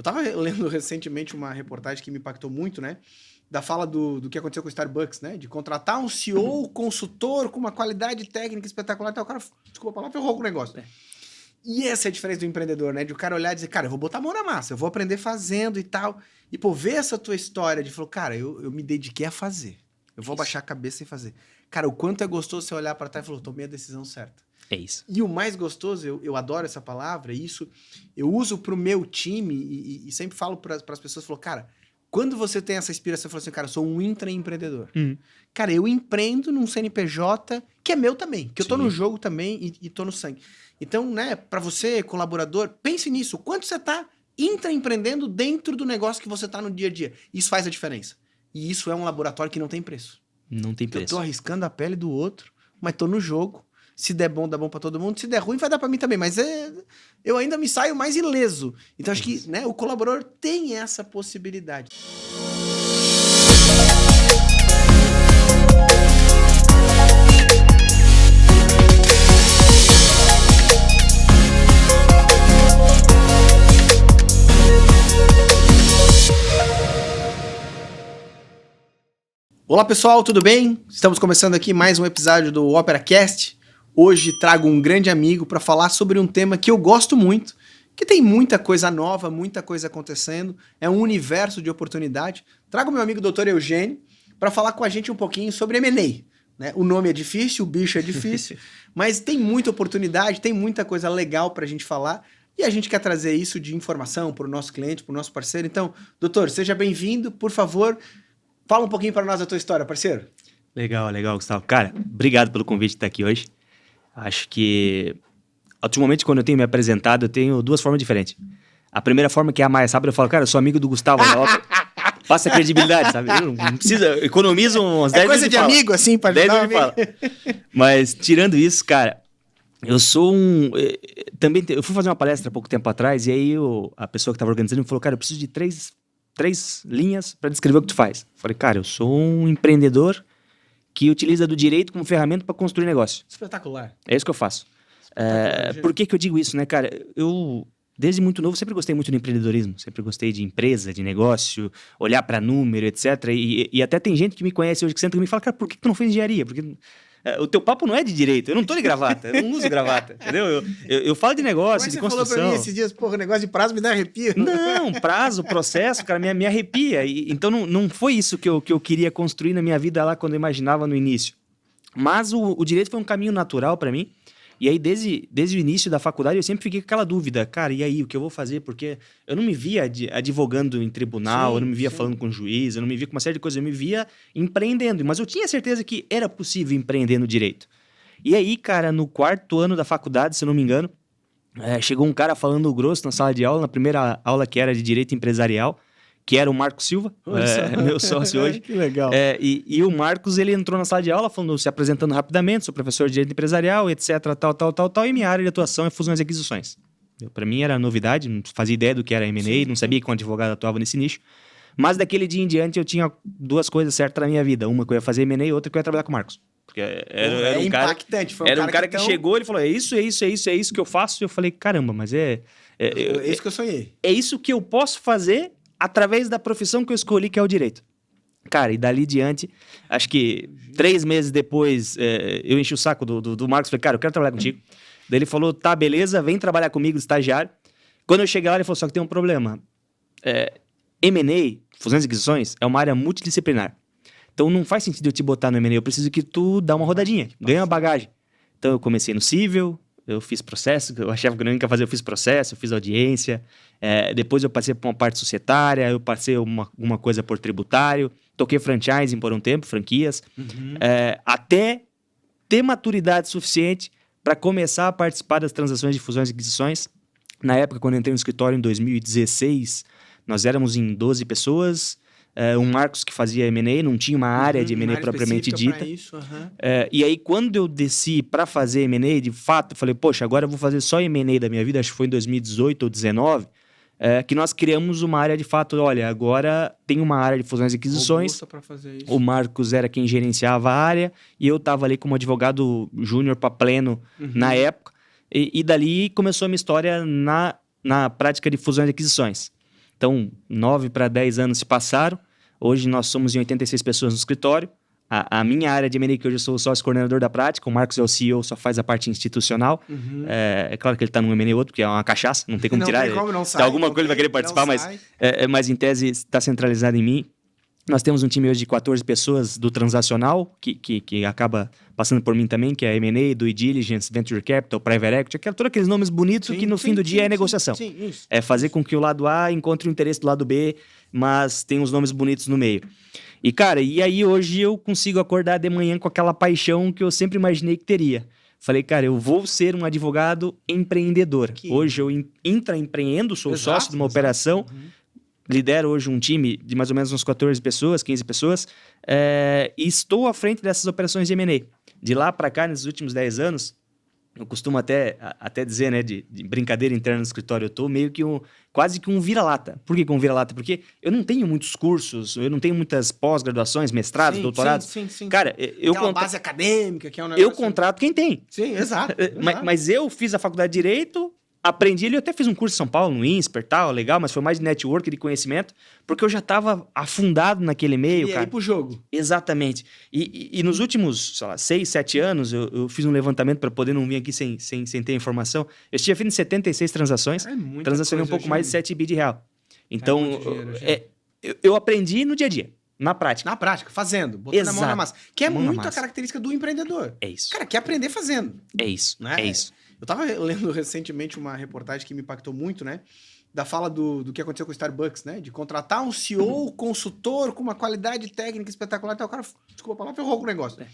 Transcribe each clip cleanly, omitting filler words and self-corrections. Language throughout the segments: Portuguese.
tava lendo recentemente uma reportagem que me impactou muito, né? Da fala do que aconteceu com o Starbucks, né? De contratar um CEO, consultor com uma qualidade técnica espetacular, então o cara, desculpa a palavra, ferrou com o negócio. E essa é a diferença do empreendedor, né? De o cara olhar e dizer, cara, eu vou botar a mão na massa, eu vou aprender fazendo e tal. E, pô, ver essa tua história de falar, cara, eu me dediquei a fazer. Eu vou abaixar a cabeça e fazer. Cara, o quanto é gostoso você olhar pra trás e falar, tomei a decisão certa. É isso. E o mais gostoso, eu adoro essa palavra, isso eu uso pro meu time e sempre falo pras pessoas, falo, cara, quando você tem essa inspiração, você fala assim, cara, eu sou um intraempreendedor. Cara, eu empreendo num CNPJ que é meu também, que eu tô no jogo também e tô no sangue. Então, né, pra você, colaborador, pense nisso. Quanto você tá intraempreendendo dentro do negócio que você tá no dia a dia? Isso faz a diferença. E isso é um laboratório que não tem preço. Não tem preço. Eu tô arriscando a pele do outro, mas tô no jogo. Se der bom, dá bom pra todo mundo. Se der ruim, vai dar pra mim também. Mas eu ainda me saio mais ileso. Então, acho que, né, o colaborador tem essa possibilidade. Olá, pessoal, tudo bem? Estamos começando aqui mais um episódio do OperaCast. Hoje trago um grande amigo para falar sobre um tema que eu gosto muito, que tem muita coisa nova, muita coisa acontecendo, é um universo de oportunidade. Trago meu amigo Dr. Eugênio para falar com a gente um pouquinho sobre M&A. Né? O nome é difícil, o bicho é difícil, mas tem muita oportunidade, tem muita coisa legal para a gente falar e a gente quer trazer isso de informação para o nosso cliente, para o nosso parceiro. Então, doutor, seja bem-vindo, por favor, fala um pouquinho para nós da tua história, parceiro. Legal, Gustavo. Cara, obrigado pelo convite de estar aqui hoje. Acho que, ultimamente, quando eu tenho me apresentado, eu tenho duas formas diferentes. A primeira forma, que é a mais rápida, eu falo, cara, eu sou amigo do Gustavo. Passa credibilidade, sabe? Eu não precisa, economizo uns 10 coisa de amigo, assim, para ajudar fala. Mas, tirando isso, cara, eu sou também, eu fui fazer uma palestra há pouco tempo atrás, e aí a pessoa que estava organizando me falou, cara, eu preciso de três linhas para descrever o que tu faz. Eu falei, cara, eu sou um empreendedor que utiliza do direito como ferramenta para construir negócio. Espetacular. É isso que eu faço. Por que eu digo isso, né, cara? Eu, desde muito novo, sempre gostei muito do empreendedorismo. Sempre gostei de empresa, de negócio, olhar para número, etc. E até tem gente que me conhece hoje que senta comigo e fala, cara, por que tu não fez engenharia? Porque o teu papo não é de direito. Eu não tô de gravata. Eu não uso gravata, entendeu? Eu falo de negócio, de construção. Você falou pra mim esses dias, porra, o negócio de prazo me dá arrepio. Não, prazo, processo, cara, me arrepia. Então não foi isso que eu queria construir na minha vida lá quando eu imaginava no início. Mas o direito foi um caminho natural para mim. E aí, desde o início da faculdade, eu sempre fiquei com aquela dúvida. Cara, e aí, o que eu vou fazer? Porque eu não me via advogando em tribunal, eu não me via falando com juiz, eu não me via com uma série de coisas, eu me via empreendendo. Mas eu tinha certeza que era possível empreender no direito. E aí, cara, no 4º ano da faculdade, se eu não me engano, chegou um cara falando grosso na sala de aula, na primeira aula que era de direito empresarial, que era o Marcos Silva, meu sócio hoje. Que legal. E o Marcos, ele entrou na sala de aula, se apresentando rapidamente, sou professor de direito empresarial, etc, tal, e minha área de atuação é fusões e aquisições. Para mim era novidade, não fazia ideia do que era M&A, não sabia que um advogado atuava nesse nicho, mas daquele dia em diante eu tinha duas coisas certas na minha vida, uma que eu ia fazer M&A e outra que eu ia trabalhar com o Marcos. Porque era um cara, impactante. Era um cara que chegou, ele falou, é isso que eu faço, e eu falei, caramba, mas é isso que eu sonhei. É isso que eu posso fazer através da profissão que eu escolhi, que é o direito. Cara, e dali diante, acho que 3 meses depois, eu enchi o saco do Marcos, falei, cara, eu quero trabalhar contigo. Daí ele falou, tá, beleza, vem trabalhar comigo, estagiário. Quando eu cheguei lá, ele falou, só que tem um problema. M&A, fusões e aquisições, é uma área multidisciplinar. Então não faz sentido eu te botar no M&A, eu preciso que tu dá uma rodadinha, ganha uma bagagem. Então eu comecei no civil, eu fiz processo, eu achava que eu não ia fazer, eu fiz processo, eu fiz audiência, depois eu passei por uma parte societária, eu passei uma coisa por tributário, toquei franchising por um tempo, franquias, até ter maturidade suficiente para começar a participar das transações de fusões e aquisições. Na época, quando eu entrei no escritório em 2016, nós éramos em 12 pessoas, um Marcos que fazia M&A, não tinha uma área de M&A propriamente dita. Isso, e aí, quando eu desci para fazer M&A, de fato, eu falei, poxa, agora eu vou fazer só M&A da minha vida, acho que foi em 2018 ou 2019, que nós criamos uma área de fato, olha, agora tem uma área de fusões e aquisições. Fazer isso. O Marcos era quem gerenciava a área e eu estava ali como advogado júnior para pleno na época. E dali começou a minha história na prática de fusões e aquisições. Então, 9 para 10 anos se passaram. Hoje nós somos em 86 pessoas no escritório. A minha área de M&A, que hoje eu sou o sócio coordenador da prática, o Marcos é o CEO, só faz a parte institucional. É claro que ele está num M&A outro, porque é uma cachaça, não tem como tirar. Não sai, alguma coisa ele vai querer participar, mas em tese está centralizado em mim. Nós temos um time hoje de 14 pessoas do transacional, que acaba passando por mim também, que é M&A, Due Diligence, Venture Capital, Private Equity, todos aqueles nomes bonitos que no fim do dia é negociação. Isso. É fazer com que o lado A encontre o interesse do lado B, mas tem uns nomes bonitos no meio. E, cara, aí hoje eu consigo acordar de manhã com aquela paixão que eu sempre imaginei que teria. Falei, cara, eu vou ser um advogado empreendedor. Hoje eu intraempreendo, sou sócio de uma operação, lidero hoje um time de mais ou menos uns 14 pessoas, 15 pessoas, e estou à frente dessas operações de M&A. De lá para cá, nesses últimos 10 anos, eu costumo até dizer, né, de brincadeira interna no escritório, eu tô meio que quase que um vira-lata. Por que um vira-lata? Porque eu não tenho muitos cursos, eu não tenho muitas pós-graduações, mestrados, doutorados. Sim. Cara, base acadêmica, que é um negócio... Eu contrato quem tem. Sim, exato. Mas eu fiz a faculdade de Direito, aprendi, eu até fiz um curso em São Paulo, no INSPER, tal, legal, mas foi mais de network, de conhecimento, porque eu já estava afundado naquele meio, cara. E aí pro jogo. Exatamente. E nos últimos, sei lá, 6, 7 anos, eu fiz um levantamento para poder não vir aqui sem ter informação. Eu tinha feito 76 transações, transacionei um pouco mais de 7 bi de real. Então, eu aprendi no dia a dia. Na prática. Na prática, fazendo, botando a mão na massa. Que é muito a característica do empreendedor. É isso. Cara, quer aprender fazendo. É isso, né? É isso. Eu tava lendo recentemente uma reportagem que me impactou muito, né? Da fala do que aconteceu com o Starbucks, né? De contratar um CEO, consultor com uma qualidade técnica espetacular. Até o cara, desculpa a palavra, ferrou com o negócio.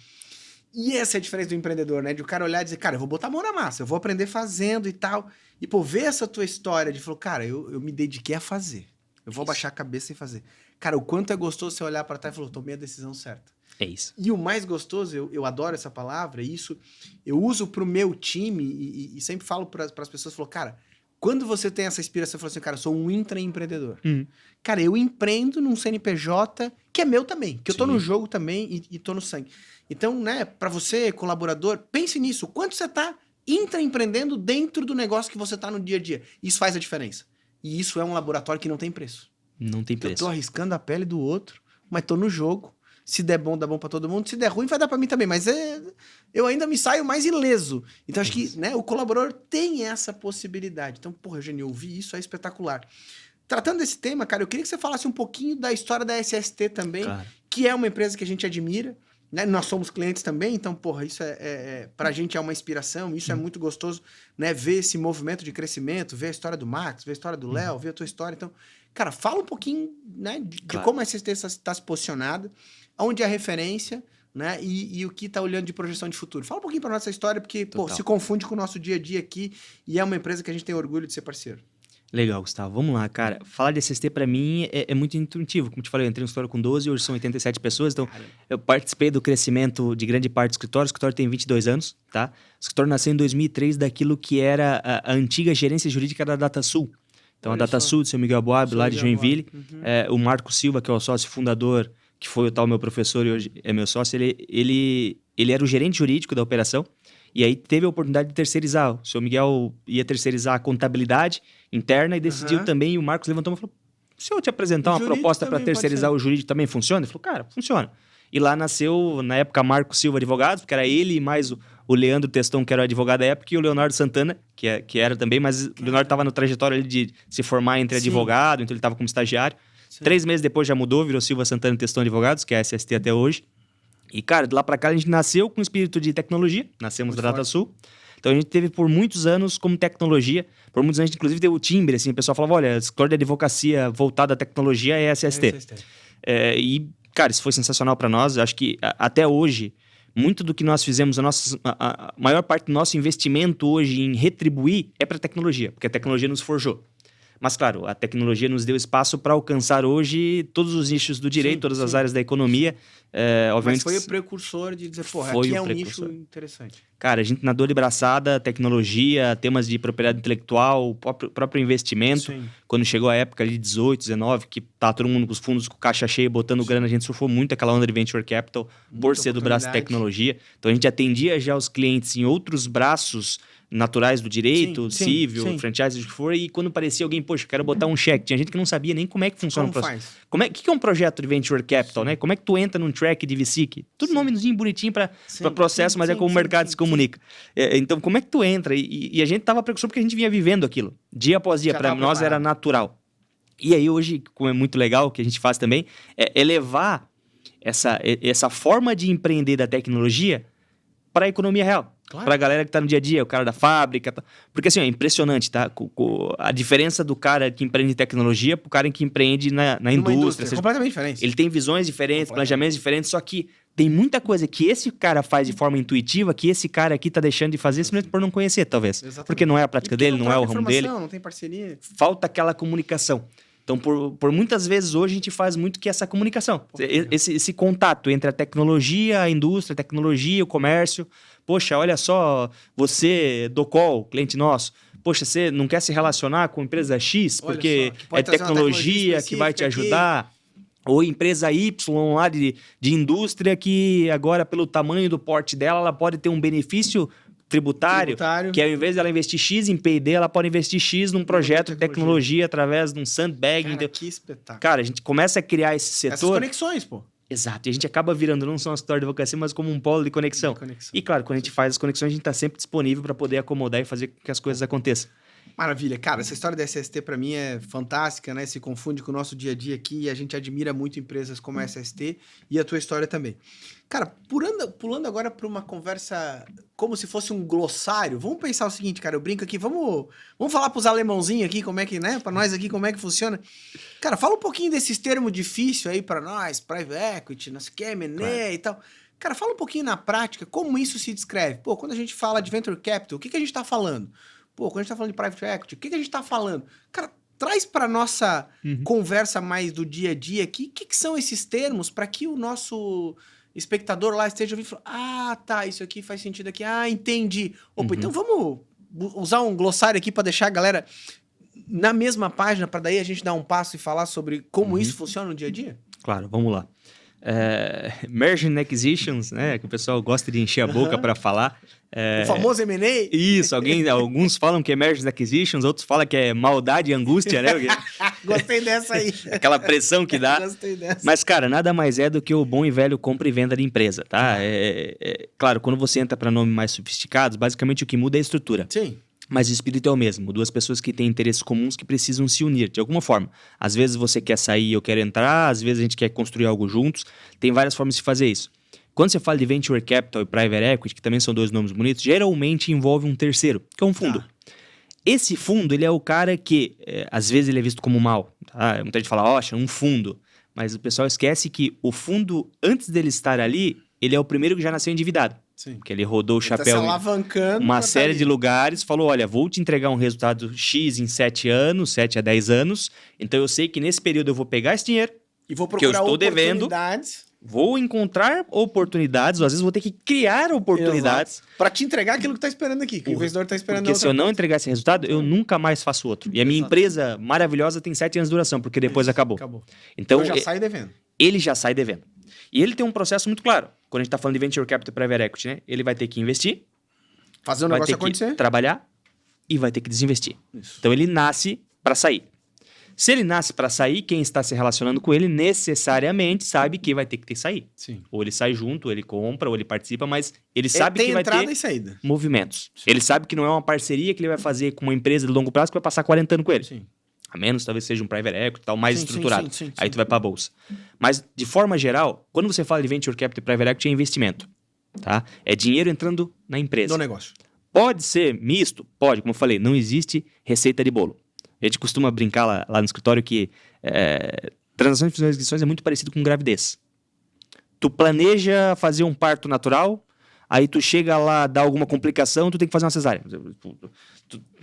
E essa é a diferença do empreendedor, né? De o cara olhar e dizer, cara, eu vou botar a mão na massa, eu vou aprender fazendo e tal. E, pô, ver essa tua história de, falou, cara, eu me dediquei a fazer. Eu vou baixar a cabeça e fazer. Cara, o quanto é gostoso você olhar para trás e falar, tomei a decisão certa. É isso. E o mais gostoso, eu adoro essa palavra, isso eu uso pro meu time e sempre falo para as pessoas, falo, cara, quando você tem essa inspiração, você fala assim, cara, eu sou um intraempreendedor. Cara, eu empreendo num CNPJ que é meu também, que eu tô no jogo também e tô no sangue. Então, né, para você, colaborador, pense nisso, quanto você tá intraempreendendo dentro do negócio que você tá no dia a dia. Isso faz a diferença. E isso é um laboratório que não tem preço. Não tem preço. Eu tô arriscando a pele do outro, mas tô no jogo. Se der bom, dá bom pra todo mundo. Se der ruim, vai dar pra mim também. Mas eu ainda me saio mais ileso. Então, acho que, né, o colaborador tem essa possibilidade. Então, porra, Eugênio, ouvir isso é espetacular. Tratando desse tema, cara, eu queria que você falasse um pouquinho da história da SST também, que é uma empresa que a gente admira. Né? Nós somos clientes também, então, porra, isso pra gente é uma inspiração, isso é muito gostoso, né? Ver esse movimento de crescimento, ver a história do Max, ver a história do Léo, ver a tua história. Então, cara, fala um pouquinho, né, de como a SST está se posicionada, onde é a referência, né? E o que está olhando de projeção de futuro. Fala um pouquinho para nossa história, porque pô, se confunde com o nosso dia a dia aqui e é uma empresa que a gente tem orgulho de ser parceiro. Legal, Gustavo. Vamos lá, cara. Falar de SST para mim é muito intuitivo. Como te falei, eu entrei no escritório com 12, hoje são 87 pessoas. Então, eu participei do crescimento de grande parte do escritório. O escritório tem 22 anos, tá? O escritório nasceu em 2003 daquilo que era a antiga gerência jurídica da DataSul. Então, a DataSul, do seu Miguel Boab, lá de Joinville. O Marco Silva, que é o sócio fundador, que foi o tal meu professor e hoje é meu sócio, ele era o gerente jurídico da operação. E aí teve a oportunidade de terceirizar. O seu Miguel ia terceirizar a contabilidade interna e decidiu também, e o Marcos levantou e falou, se eu te apresentar uma proposta para terceirizar o jurídico, também funciona? Ele falou, cara, funciona. E lá nasceu, na época, Marco Silva Advogados, porque era ele e mais o Leandro Teston, que era o advogado da época, e o Leonardo Santana, que era também, mas o Leonardo estava no trajetório ali de se formar entre advogado, então ele estava como estagiário. 3 meses depois já mudou, virou Silva Santana Teston Advogados, que é a SST até hoje. E, cara, de lá pra cá a gente nasceu com espírito de tecnologia, nascemos da DataSul. Então a gente teve por muitos anos como tecnologia, por muitos anos, inclusive, deu o timbre, assim, o pessoal falava, olha, a escritório de advocacia voltada à tecnologia é a SST. E, cara, isso foi sensacional para nós. Eu acho que até hoje, muito do que nós fizemos, a maior parte do nosso investimento hoje em retribuir é para tecnologia, porque a tecnologia nos forjou. Mas, claro, a tecnologia nos deu espaço para alcançar hoje todos os nichos do direito, todas as áreas da economia. Obviamente, mas foi o precursor de dizer, porra, aqui é um nicho interessante. Cara, a gente nadou de braçada, tecnologia, temas de propriedade intelectual, próprio investimento. Sim. Quando chegou a época ali, 18, 19, que tá todo mundo com os fundos com caixa cheia, botando grana, a gente surfou muito aquela onda de venture capital por ser do braço de tecnologia. Então a gente atendia já os clientes em outros braços naturais do direito, civil, franchise, o que for, e quando parecia alguém, poxa, quero botar um cheque. Tinha gente que não sabia nem como é que funciona o processo. O que é um projeto de venture capital, né? Como é que tu entra num track de VC? Tudo nomezinho bonitinho para processo, mas é como o mercado se comunica. Então, como é que tu entra? E a gente tava preocupado porque a gente vinha vivendo aquilo. Dia após dia, para nós era natural. E aí hoje, como é muito legal, o que a gente faz também, é levar essa forma de empreender da tecnologia para a economia real. Claro. Para a galera que tá no dia a dia, o cara da fábrica. Tá? Porque assim, é impressionante, tá? A diferença do cara que empreende em tecnologia pro cara que empreende na indústria. É completamente diferente. Ele tem visões diferentes, planejamentos diferentes, só que tem muita coisa que esse cara faz de forma intuitiva que esse cara aqui tá deixando de fazer simplesmente por não conhecer, talvez. Exatamente. Porque não é a prática dele, não é o ramo dele. Não tem parceria. Falta aquela comunicação. Então, por muitas vezes hoje a gente faz muito que essa comunicação. Esse contato entre a tecnologia, a indústria, a tecnologia, o comércio. Poxa, olha só, você, Docol, cliente nosso, poxa, você não quer se relacionar com empresa X porque é tecnologia que vai te ajudar? Aqui. Ou empresa Y lá de indústria que agora, pelo tamanho do porte dela, ela pode ter um benefício tributário, que ao invés de ela investir X em P&D, ela pode investir X num projeto de tecnologia através de um sandbagging. Cara, que espetáculo. Cara, a gente começa a criar esse setor... Essas conexões, pô. Exato, e a gente acaba virando não só um escritório de advocacia, mas como um polo de conexão. E claro, quando a gente faz as conexões, a gente está sempre disponível para poder acomodar e fazer com que as coisas aconteçam. Maravilha. Cara, essa história da SST para mim é fantástica, né? Se confunde com o nosso dia a dia aqui e a gente admira muito empresas como a SST e a tua história também. Cara, pulando agora para uma conversa como se fosse um glossário, vamos pensar o seguinte, cara, eu brinco aqui, vamos falar pros alemãozinhos aqui como é que, né? Para nós aqui como é que funciona. Cara, fala um pouquinho desses termos difíceis aí para nós, private equity, não sei o que, M&A e tal. Cara, fala um pouquinho na prática como isso se descreve. Pô, quando a gente fala de venture capital, o que a gente tá falando? Pô, quando a gente tá falando de private equity, o que a gente tá falando? Cara, traz para nossa conversa mais do dia a dia aqui, o que são esses termos para que o nosso espectador lá esteja ouvindo e falar, ah, tá, isso aqui faz sentido aqui, ah, entendi. Opa, então vamos usar um glossário aqui para deixar a galera na mesma página, para daí a gente dar um passo e falar sobre como isso funciona no dia a dia? Claro, vamos lá. Merger and Acquisitions, né, que o pessoal gosta de encher a boca para falar. O famoso M&A? Isso, alguns falam que é Merger and Acquisitions, outros falam que é maldade e angústia, né? Gostei dessa aí. Aquela pressão que dá. Gostei dessa. Mas, cara, nada mais é do que o bom e velho compra e venda de empresa, tá? Claro, quando você entra para nomes mais sofisticados, basicamente o que muda é a estrutura. Sim. Mas o espírito é o mesmo. Duas pessoas que têm interesses comuns que precisam se unir, de alguma forma. Às vezes você quer sair e eu quero entrar, às vezes a gente quer construir algo juntos. Tem várias formas de fazer isso. Quando você fala de Venture Capital e Private Equity, que também são dois nomes bonitos, geralmente envolve um terceiro, que é um fundo. Esse fundo, ele é o cara que, às vezes, ele é visto como mal. Tá? Muita gente fala, é um fundo. Mas o pessoal esquece que o fundo, antes dele estar ali, ele é o primeiro que já nasceu endividado. Sim. Porque ele rodou o chapéu em uma série de lugares, falou, olha, vou te entregar um resultado X em 7 anos, 7 a 10 anos, então eu sei que nesse período eu vou pegar esse dinheiro e vou que eu estou devendo, vou encontrar oportunidades, ou às vezes vou ter que criar oportunidades. Para te entregar aquilo que está esperando aqui, que o investidor está esperando. Porque se eu não entregar esse resultado, eu nunca mais faço outro. E a minha empresa maravilhosa tem 7 anos de duração, porque depois acabou. Então, eu já saio devendo. Ele já sai devendo. E ele tem um processo muito claro. Quando a gente está falando de Venture Capital e Private Equity, né? Ele vai ter que investir, fazer o negócio acontecer, vai ter que trabalhar e vai ter que desinvestir. Isso. Então, ele nasce para sair. Se ele nasce para sair, quem está se relacionando com ele necessariamente sabe que vai ter que sair. Sim. Ou ele sai junto, ou ele compra, ou ele participa, mas ele sabe que vai ter e saída. Movimentos. Sim. Ele sabe que não é uma parceria que ele vai fazer com uma empresa de longo prazo que vai passar 40 anos com ele. Sim. A menos, talvez seja um private equity, tal, mais estruturado. Sim. Aí tu vai para a bolsa. Mas, de forma geral, quando você fala de venture capital e private equity, é investimento. Tá? É dinheiro entrando na empresa. No negócio. Pode ser misto? Pode. Como eu falei, não existe receita de bolo. A gente costuma brincar lá no escritório que transações de fusões e aquisições é muito parecido com gravidez. Tu planeja fazer um parto natural, aí tu chega lá, dá alguma complicação, tu tem que fazer uma cesárea.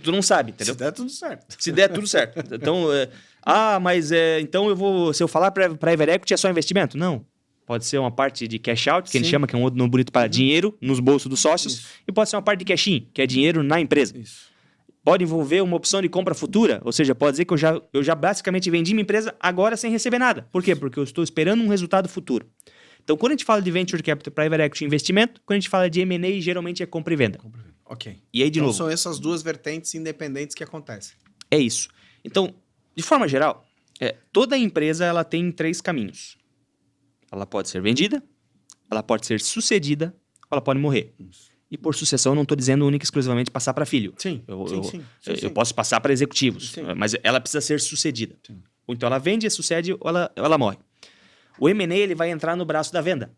Tu não sabe, entendeu? Se der tudo certo. Se der tudo certo. Então, então se eu falar private equity é só investimento? Não. pode ser uma parte de cash out, que a gente Sim. chama, que é um outro nome bonito para dinheiro nos bolsos dos sócios, Isso. e pode ser uma parte de cash in, que é dinheiro na empresa. Isso. Pode envolver uma opção de compra futura, ou seja, pode dizer que eu já basicamente vendi minha empresa agora sem receber nada. Por quê? Porque eu estou esperando um resultado futuro. Então, quando a gente fala de Venture Capital, Private Equity e investimento, quando a gente fala de M&A, geralmente é compra e venda. Ok. E aí, de Então novo, são essas duas vertentes independentes que acontecem. é isso. Então, de forma geral, toda empresa ela tem 3 caminhos. Ela pode ser vendida, ela pode ser sucedida, ou ela pode morrer. Isso. E por sucessão, eu não estou dizendo única e exclusivamente passar para filho. Sim. Eu posso passar para executivos, Sim. mas ela precisa ser sucedida. Sim. Ou então ela vende, sucede, ou ela morre. O M&A ele vai entrar no braço da venda.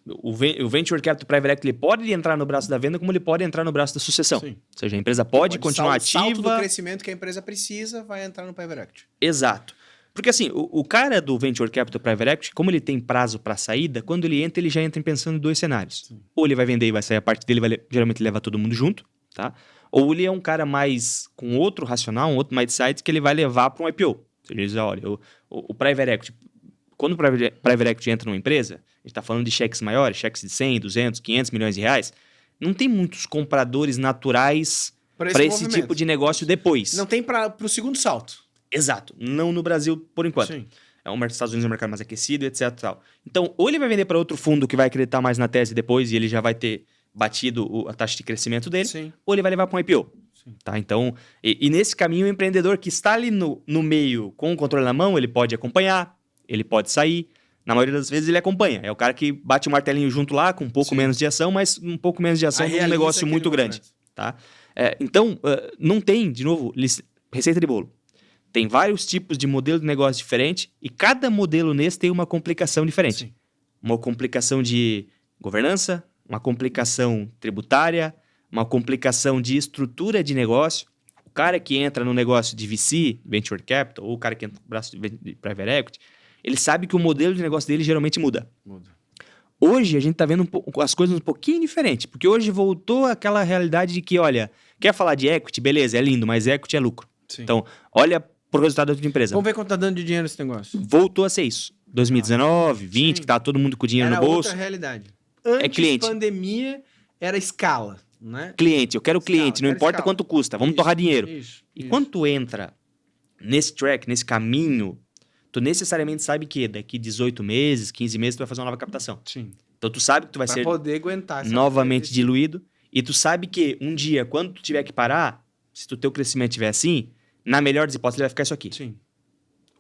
O Venture Capital Private Equity ele pode entrar no braço da venda, como ele pode entrar no braço da sucessão. Sim. Ou seja, a empresa pode continuar O salto do ativa. crescimento que a empresa precisa vai entrar no Private Equity. Exato. Porque assim, o cara do Venture Capital Private Equity, como ele tem prazo para saída, quando ele já entra pensando em 2 cenários. Sim. Ou ele vai vender e vai sair a parte dele, geralmente leva todo mundo junto, tá? Ou ele é um cara mais com outro racional, um outro mindset que ele vai levar para um IPO. Ou seja, ele diz, olha, o Private Equity, quando o Private Equity entra numa empresa, a gente está falando de cheques maiores, cheques de 100, 200, 500 milhões de reais, não tem muitos compradores naturais para esse movimento. tipo de negócio depois. Não tem para o segundo salto. Exato. Não no Brasil, por enquanto. Sim. Estados Unidos é um mercado mais aquecido, etc. Tal. Então, ou ele vai vender para outro fundo que vai acreditar mais na tese depois e ele já vai ter batido a taxa de crescimento dele, Sim. ou ele vai levar para um IPO. Sim. Tá? Então, e nesse caminho, o empreendedor que está ali no meio com o controle na mão, ele pode acompanhar, ele pode sair. Na maioria das vezes ele acompanha. É o cara que bate o martelinho junto lá, com um pouco Sim. menos de ação, mas um pouco menos de ação num negócio muito grande. Tá? Então, não tem, de novo, receita de bolo. Tem vários tipos de modelo de negócio diferente e cada modelo nesse tem uma complicação diferente. Sim. Uma complicação de governança, uma complicação tributária, uma complicação de estrutura de negócio. O cara que entra no negócio de VC, Venture Capital, ou o cara que entra no braço de Private Equity, ele sabe que o modelo de negócio dele geralmente muda. Hoje a gente está vendo as coisas um pouquinho diferentes, porque hoje voltou aquela realidade de que, olha, quer falar de equity? Beleza, é lindo, mas equity é lucro. Sim. Então, olha pro resultado da tua empresa. Vamos ver quanto tá dando de dinheiro esse negócio. Voltou a ser isso. 2019, 20, Sim. que tá todo mundo com dinheiro Era no bolso. outra realidade. Antes cliente. pandemia era escala, né? Cliente, eu quero cliente, Escala, não quero importa escala. quanto custa, vamos Isso, torrar dinheiro. Isso. E quando tu entra nesse track, nesse caminho, tu necessariamente sabe que daqui 18 meses, 15 meses, tu vai fazer uma nova captação. Sim. Então tu sabe que tu vai ser poder aguentar essa novamente coisa. diluído. E tu sabe que um dia, quando tu tiver que parar, se o teu crescimento estiver assim, na melhor das hipóteses, ele vai ficar isso aqui. Sim.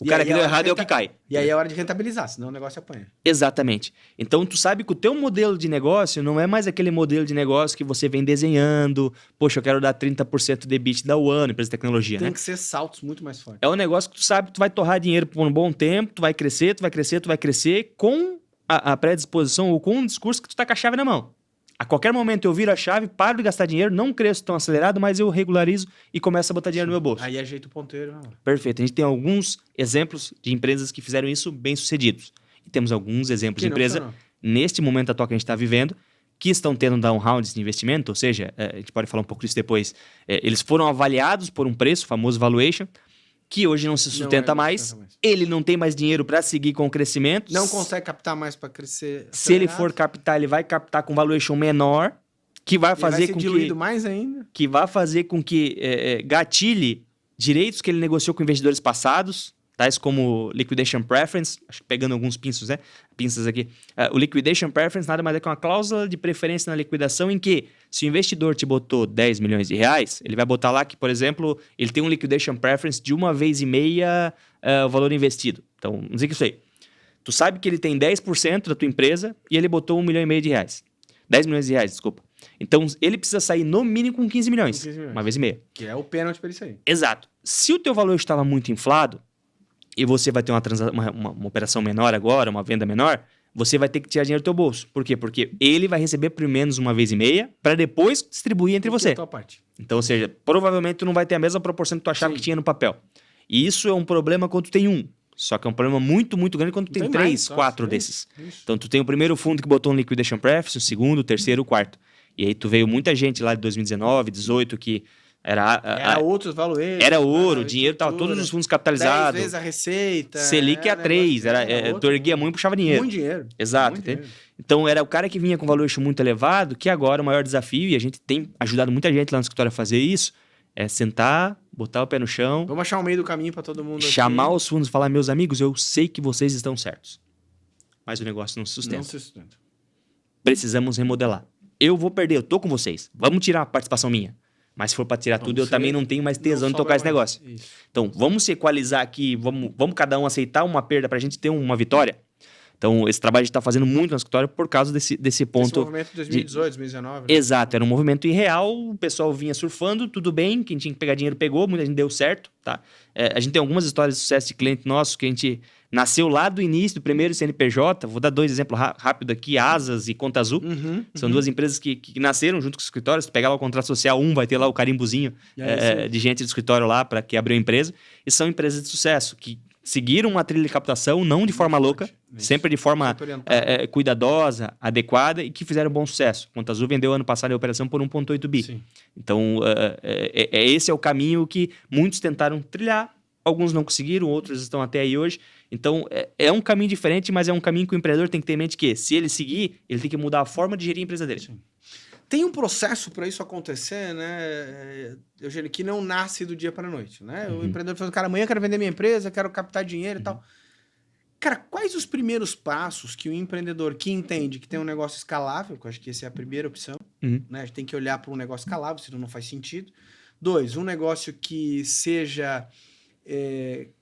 O E cara aí que é deu hora de errado é o que cai. E aí é hora de rentabilizar, senão o negócio apanha. Exatamente. Então, tu sabe que o teu modelo de negócio não é mais aquele modelo de negócio que você vem desenhando. Poxa, eu quero dar 30% de EBITDA ao ano, empresa de tecnologia, Tem né? que ser saltos muito mais fortes. É um negócio que tu sabe que tu vai torrar dinheiro por um bom tempo, tu vai crescer, tu vai crescer, tu vai crescer com a predisposição ou com um discurso que tu tá com a chave na mão. A qualquer momento eu viro a chave, paro de gastar dinheiro, não cresço tão acelerado, mas eu regularizo e começo a botar dinheiro no meu bolso. Aí ajeita o ponteiro. Perfeito. A gente tem alguns exemplos de empresas que fizeram isso bem-sucedidos. E temos alguns exemplos de empresa, neste momento atual que a gente está vivendo, que estão tendo down rounds de investimento, ou seja, a gente pode falar um pouco disso depois, eles foram avaliados por um preço, famoso valuation, que hoje não se sustenta mais, ele não tem mais dinheiro para seguir com o crescimento. Não consegue captar mais para crescer. Se ele for captar, ele vai captar com valuation menor, que vai fazer com diluído mais ainda. Que vai fazer com que gatilhe direitos que ele negociou com investidores passados, tais como liquidation preference, acho que pegando alguns pinças aqui. O liquidation preference nada mais é que uma cláusula de preferência na liquidação em que, se o investidor te botou 10 milhões de reais, ele vai botar lá que, por exemplo, ele tem um liquidation preference de 1,5 vezes o valor investido. Então, vamos dizer que isso aí. Tu sabe que ele tem 10% da tua empresa e ele botou 1,5 milhão de reais. 10 milhões de reais, desculpa. Então, ele precisa sair no mínimo com 15 milhões. 1,5 vezes. Que é o pênalti para isso aí. Exato. Se o teu valor estava muito inflado, e você vai ter uma operação menor agora, uma venda menor, você vai ter que tirar dinheiro do teu bolso. Por quê? Porque ele vai receber pelo menos 1,5 vezes para depois distribuir entre você. Então, ou seja, provavelmente tu não vai ter a mesma proporção que tu achava que tinha no papel. E isso é um problema quando tu tem um. Só que é um problema muito, muito grande quando tu tem 3, 4 desses. Isso. Então, tu tem o primeiro fundo que botou um liquidation preference, o segundo, o terceiro, o quarto. E aí tu veio muita gente lá de 2019, 2018 que Era outros valores. Era ouro, dinheiro, tal, todos os fundos capitalizados. 10 vezes a receita. Selic a 3. Tu erguia a mão e puxava dinheiro. Muito dinheiro. Exato. Muito dinheiro. Então, era o cara que vinha com valuation muito elevado, que agora o maior desafio, e a gente tem ajudado muita gente lá no escritório a fazer isso, é sentar, botar o pé no chão. Vamos achar um meio do caminho para todo mundo chamar aqui. Os fundos e falar, meus amigos, eu sei que vocês estão certos. Mas o negócio não se sustenta. Não se sustenta. Precisamos remodelar. Eu vou perder, eu tô com vocês. Vamos tirar a participação minha. Mas se for para tirar tudo, eu também não tenho mais tesão de tocar esse negócio. Isso. Então, vamos se equalizar aqui, vamos cada um aceitar uma perda para a gente ter uma vitória. Então, esse trabalho a gente está fazendo muito no escritório por causa desse ponto. Esse movimento de 2018, 2019. Né? Exato, era um movimento irreal, o pessoal vinha surfando, tudo bem, quem tinha que pegar dinheiro pegou, muita gente deu certo, tá? A gente tem algumas histórias de sucesso de cliente nosso que a gente nasceu lá do início, do primeiro CNPJ, vou dar 2 exemplos rápidos aqui, Asas e Conta Azul, são 2 empresas que nasceram junto com os escritórios, se pegar lá o contrato social, vai ter lá o carimbozinho de gente do escritório lá para que abriu a empresa, e são empresas de sucesso, que seguiram uma trilha de captação, não de forma louca, sempre de forma cuidadosa, adequada, e que fizeram bom sucesso. Conta Azul vendeu ano passado a operação por 1,8 bi. Sim. Então, esse é o caminho que muitos tentaram trilhar, alguns não conseguiram, outros estão até aí hoje. Então, é um caminho diferente, mas é um caminho que o empreendedor tem que ter em mente que, se ele seguir, ele tem que mudar a forma de gerir a empresa dele. Sim. Tem um processo para isso acontecer, né, Eugênio, que não nasce do dia para a noite, né? O empreendedor fala, cara, amanhã eu quero vender minha empresa, quero captar dinheiro e tal. Cara, quais os primeiros passos que o empreendedor que entende que tem um negócio escalável, que eu acho que essa é a primeira opção, né? A gente tem que olhar para um negócio escalável, senão não faz sentido. 2, um negócio que seja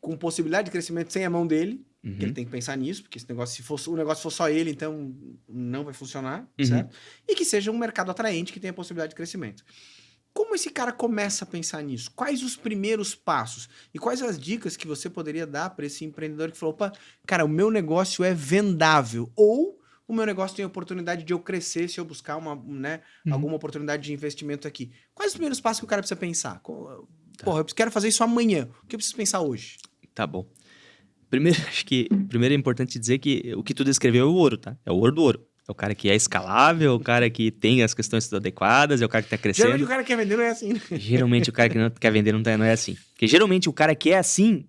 com possibilidade de crescimento sem a mão dele, que ele tem que pensar nisso, porque esse negócio, se o negócio for só ele, então não vai funcionar, certo? E que seja um mercado atraente que tenha possibilidade de crescimento. Como esse cara começa a pensar nisso? Quais os primeiros passos? E quais as dicas que você poderia dar para esse empreendedor que falou, opa, cara, o meu negócio é vendável, ou o meu negócio tem oportunidade de eu crescer se eu buscar alguma oportunidade de investimento aqui. Quais os primeiros passos que o cara precisa pensar? Porra, eu quero fazer isso amanhã. O que eu preciso pensar hoje? Tá bom. Primeiro é importante dizer que o que tu descreveu é o ouro, tá? É o ouro do ouro. É o cara que é escalável, é o cara que tem as questões adequadas, é o cara que tá crescendo. Geralmente o cara que quer vender não é assim, né? Geralmente o cara que não quer vender não é assim. Porque geralmente o cara que é assim...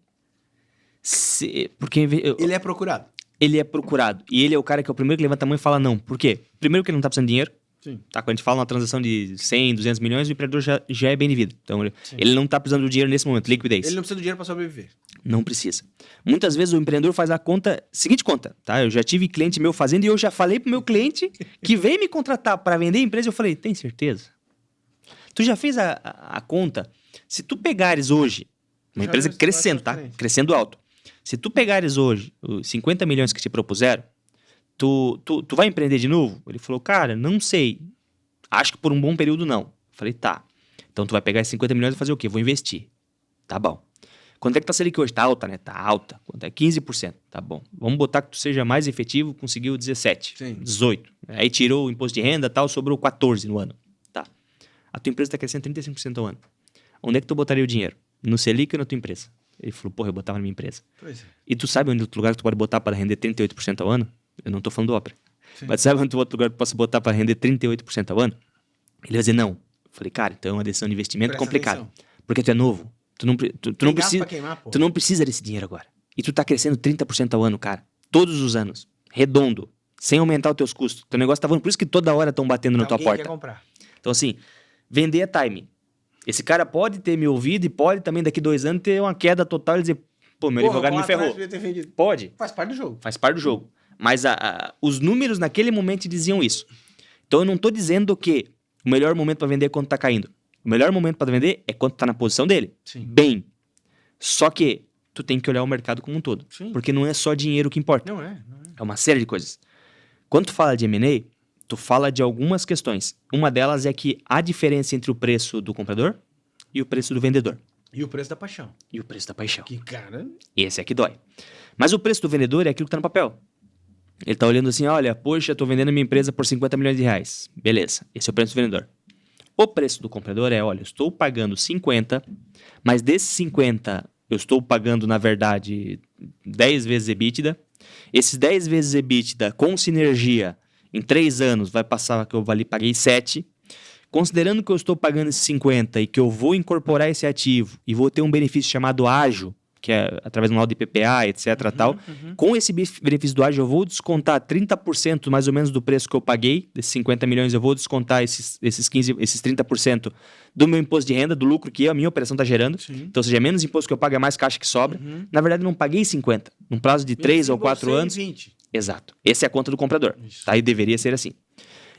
Ele é procurado. Ele é procurado. E ele é o cara que é o primeiro que levanta a mão e fala não. Por quê? Primeiro que ele não tá precisando de dinheiro. Sim. Tá? Quando a gente fala uma transação de 100, 200 milhões, o empreendedor já é bem vivido. Então, ele não tá precisando do dinheiro nesse momento, liquidez. Ele não precisa do dinheiro para sobreviver. Não precisa. Muitas vezes o empreendedor faz a conta, seguinte conta, tá? Eu já tive cliente meu fazendo e eu já falei pro meu cliente que veio me contratar para vender a empresa, eu falei, tem certeza? Tu já fez a conta? Se tu pegares hoje, uma empresa crescendo, tá? Crescendo alto. Se tu pegares hoje os 50 milhões que te propuseram, tu vai empreender de novo? Ele falou, cara, não sei. Acho que por um bom período não. Eu falei, tá. Então tu vai pegar esses 50 milhões e fazer o quê? Vou investir. Tá bom. Quanto é que tá a Selic hoje? Tá alta, né? Tá alta. Quanto é? 15%. Tá bom. Vamos botar que tu seja mais efetivo, conseguiu 17, Sim. 18. Aí tirou o imposto de renda e tal, sobrou 14 no ano. Tá. A tua empresa tá crescendo 35% ao ano. Onde é que tu botaria o dinheiro? No Selic ou na tua empresa? Ele falou, porra, eu botava na minha empresa. Pois é. E tu sabe onde outro lugar que tu pode botar para render 38% ao ano? Eu não tô falando do Opera. Sim. Mas sabe onde outro lugar que tu possa botar para render 38% ao ano? Ele vai dizer não. Eu falei, cara, então é uma decisão de investimento complicada. Porque tu é novo. Tu não precisa desse dinheiro agora. E tu tá crescendo 30% ao ano, cara. Todos os anos. Redondo. Sem aumentar os teus custos. Teu negócio tá voando. Por isso que toda hora estão batendo na tua porta. Quer comprar. Então assim, vender é timing. Esse cara pode ter me ouvido e pode também daqui 2 anos ter uma queda total e dizer, pô, meu advogado me ferrou. Pode. Faz parte do jogo. Faz parte do jogo. Mas os números naquele momento diziam isso. Então eu não tô dizendo que o melhor momento para vender é quando tá caindo. O melhor momento para vender é quando tá na posição dele. Sim. Bem. Só que tu tem que olhar o mercado como um todo. Sim. Porque não é só dinheiro que importa. Não é. É uma série de coisas. Quando tu fala de M&A, tu fala de algumas questões. Uma delas é que há diferença entre o preço do comprador e o preço do vendedor. E o preço da paixão. E o preço da paixão. Que cara... Esse é que dói. Mas o preço do vendedor é aquilo que tá no papel. Ele tá olhando assim, olha, poxa, tô vendendo minha empresa por 50 milhões de reais. Beleza, esse é o preço do vendedor. O preço do comprador é, olha, eu estou pagando 50, mas desses 50 eu estou pagando, na verdade, 10 vezes EBITDA. Esses 10 vezes EBITDA com sinergia, em 3 anos, vai passar que eu paguei 7. Considerando que eu estou pagando esses 50 e que eu vou incorporar esse ativo e vou ter um benefício chamado ágio, que é através do laudo de PPA, etc. tal. Com esse benefício do ágio, eu vou descontar 30% mais ou menos do preço que eu paguei, desses 50 milhões, eu vou descontar esses 30% do meu imposto de renda, do lucro que a minha operação está gerando. Sim. Então, ou seja, é menos imposto que eu pago, é mais caixa que sobra. Na verdade, eu não paguei 50. Num prazo de 3 ou 4 anos. 20. Exato. Essa é a conta do comprador. Isso. Tá? E deveria ser assim.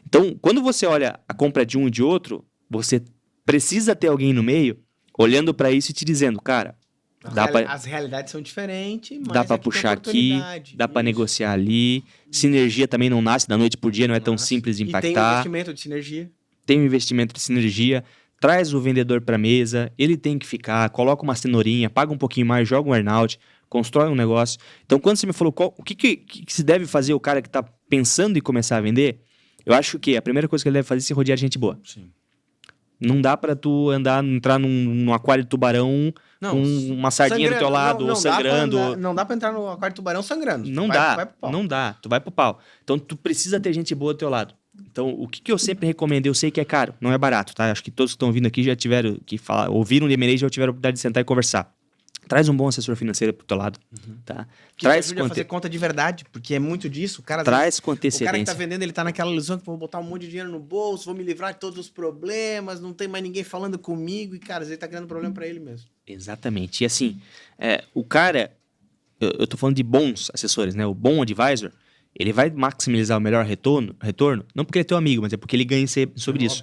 Então, quando você olha a compra de um e de outro, você precisa ter alguém no meio olhando para isso e te dizendo, cara, As realidades são diferentes, mas dá para aqui tem puxar aqui, oportunidade. dá para Isso. negociar ali. Sinergia também não nasce da noite por dia, não é tão Nossa. simples de E tem um impactar. investimento de sinergia. Tem um investimento de sinergia, traz o vendedor para a mesa, ele tem que ficar, coloca uma cenourinha, paga um pouquinho mais, joga um earnout, constrói um negócio. Então, quando você me falou o que se deve fazer o cara que está pensando em começar a vender, eu acho que a primeira coisa que ele deve fazer é se rodear de gente boa. Sim. Não dá para tu entrar num aquário de tubarão com uma sardinha do teu lado ou sangrando. Não dá pra entrar no aquário de tubarão sangrando. Não dá, tu vai pro pau. Então, tu precisa ter gente boa do teu lado. Então, o que eu sempre recomendo, eu sei que é caro, não é barato, tá? Acho que todos que estão vindo aqui já tiveram que falar, ouviram de M&A, já tiveram a oportunidade de sentar e conversar. Traz um bom assessor financeiro pro teu lado, tá? Que ajude a fazer conta de verdade, porque é muito disso. O cara, traz com o antecedência. cara que tá vendendo, ele tá naquela ilusão que vou botar um monte de dinheiro no bolso, vou me livrar de todos os problemas, não tem mais ninguém falando comigo, e, cara, ele tá criando problema pra ele mesmo. Exatamente. E assim, o cara, eu tô falando de bons assessores, né? O bom advisor, ele vai maximizar o melhor retorno, não porque ele é teu amigo, mas é porque ele ganha sobre isso.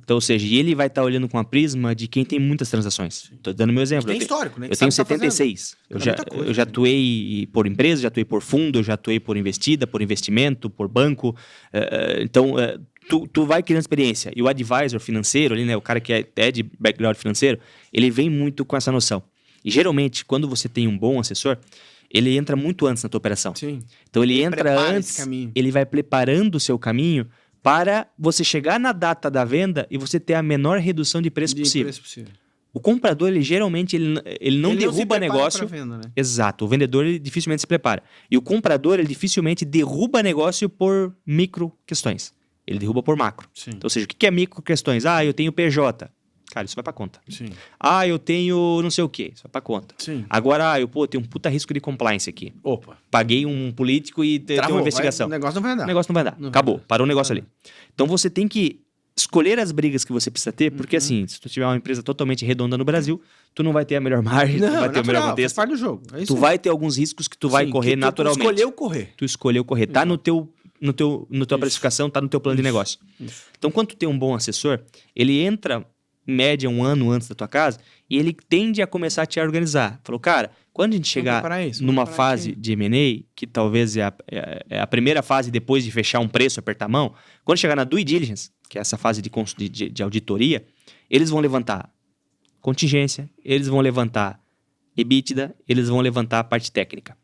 Então, ou seja, e ele vai estar olhando com a prisma de quem tem muitas transações. Tô dando meu exemplo. Tem histórico, né? Eu tenho 76. Eu já atuei por empresa, já atuei por fundo, já atuei por investida, por investimento, por banco. Então, tu vai criando experiência. E o advisor financeiro ali, né? O cara que é de background financeiro, ele vem muito com essa noção. E geralmente, quando você tem um bom assessor, ele entra muito antes na tua operação. Sim. Então, ele entra prepara antes, esse caminho. ele vai preparando o seu caminho para você chegar na data da venda e você ter a menor redução de preço possível. O comprador, ele geralmente, ele não derruba negócio. Venda, né? Exato. O vendedor, ele dificilmente se prepara. E o comprador, ele dificilmente derruba negócio por micro questões. Ele derruba por macro. Sim. Então, ou seja, o que é micro questões? Ah, eu tenho PJ. Cara, isso vai pra conta. Sim. Ah, eu tenho não sei o quê. Isso vai pra conta. Sim. Agora, eu tenho um puta risco de compliance aqui. Opa. Paguei um político e tem uma investigação. O negócio não vai andar. O negócio não vai andar. Acabou. Parou o negócio ali. Então, você tem que escolher as brigas que você precisa ter, porque assim, se tu tiver uma empresa totalmente redonda no Brasil, tu não vai ter a melhor margem, tu não vai ter o melhor contexto. Faz parte do jogo. É isso Tu vai ter alguns riscos que tu vai correr naturalmente. Tu escolheu correr. Tá no tua precificação, tá no teu plano de negócio. Isso. Então, quando tu tem um bom assessor, ele entra em média 1 ano antes da tua casa e ele tende a começar a te organizar. Falou, cara, quando a gente chegar numa fase de M&A, que talvez é a primeira fase depois de fechar um preço, apertar a mão, quando chegar na due diligence, que é essa fase de auditoria, eles vão levantar contingência, eles vão levantar EBITDA, eles vão levantar a parte técnica.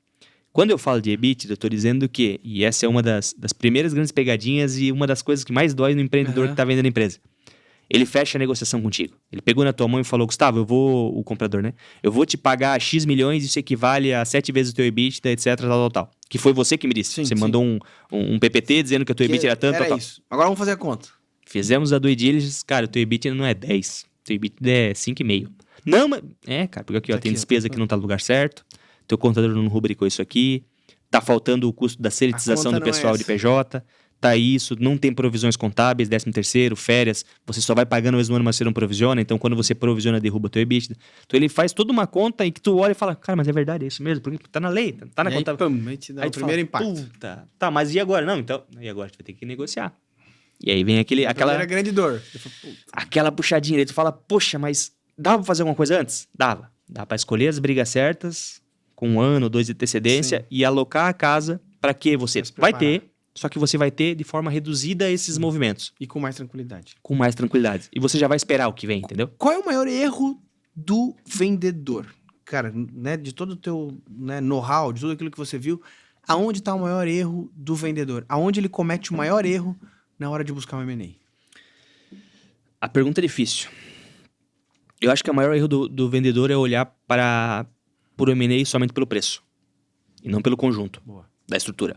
Quando eu falo de EBITDA, eu estou dizendo que, e essa é uma das primeiras grandes pegadinhas e uma das coisas que mais dói no empreendedor que está vendendo a empresa. Ele fecha a negociação contigo. Ele pegou na tua mão e falou, Gustavo, o comprador, né? Eu vou te pagar X milhões, isso equivale a 7 vezes o teu EBITDA, etc, tal. Que foi você que me disse. Você mandou um PPT dizendo que a tua EBITDA era tanto, tal. Isso. Agora vamos fazer a conta. Fizemos a due diligence, cara, o teu EBITDA não é 10. O teu EBITDA é 5,5. Não, mas... cara, porque aqui, ó, tem despesa que não tá no lugar certo. Teu contador não rubricou isso aqui. Tá faltando o custo da seletização do pessoal de PJ. Tá isso, não tem provisões contábeis, 13º, férias, você só vai pagando o mesmo ano, mas você não provisiona, então quando você provisiona, derruba teu EBITDA. Então ele faz toda uma conta em que tu olha e fala, cara, mas é verdade, é isso mesmo, porque tá na lei, tá na conta. Aí te dá o primeiro impacto. Puta, tá, mas e agora? Não, então, e agora? Tu vai ter que negociar. E aí vem aquela grande dor. Aquela puxadinha, aí tu fala, poxa, mas dava pra fazer alguma coisa antes? Dava. Dá pra escolher as brigas certas, com 1 ano ou 2 de antecedência, e alocar a casa para que você vai ter. Só que você vai ter de forma reduzida esses movimentos. E com mais tranquilidade. Com mais tranquilidade. E você já vai esperar o que vem, entendeu? Qual é o maior erro do vendedor? Cara, né, de todo o teu know-how, de tudo aquilo que você viu, aonde está o maior erro do vendedor? Aonde ele comete o maior erro na hora de buscar um M&A? A pergunta é difícil. Eu acho que o maior erro do vendedor é olhar para o M&A somente pelo preço. E não pelo conjunto da estrutura.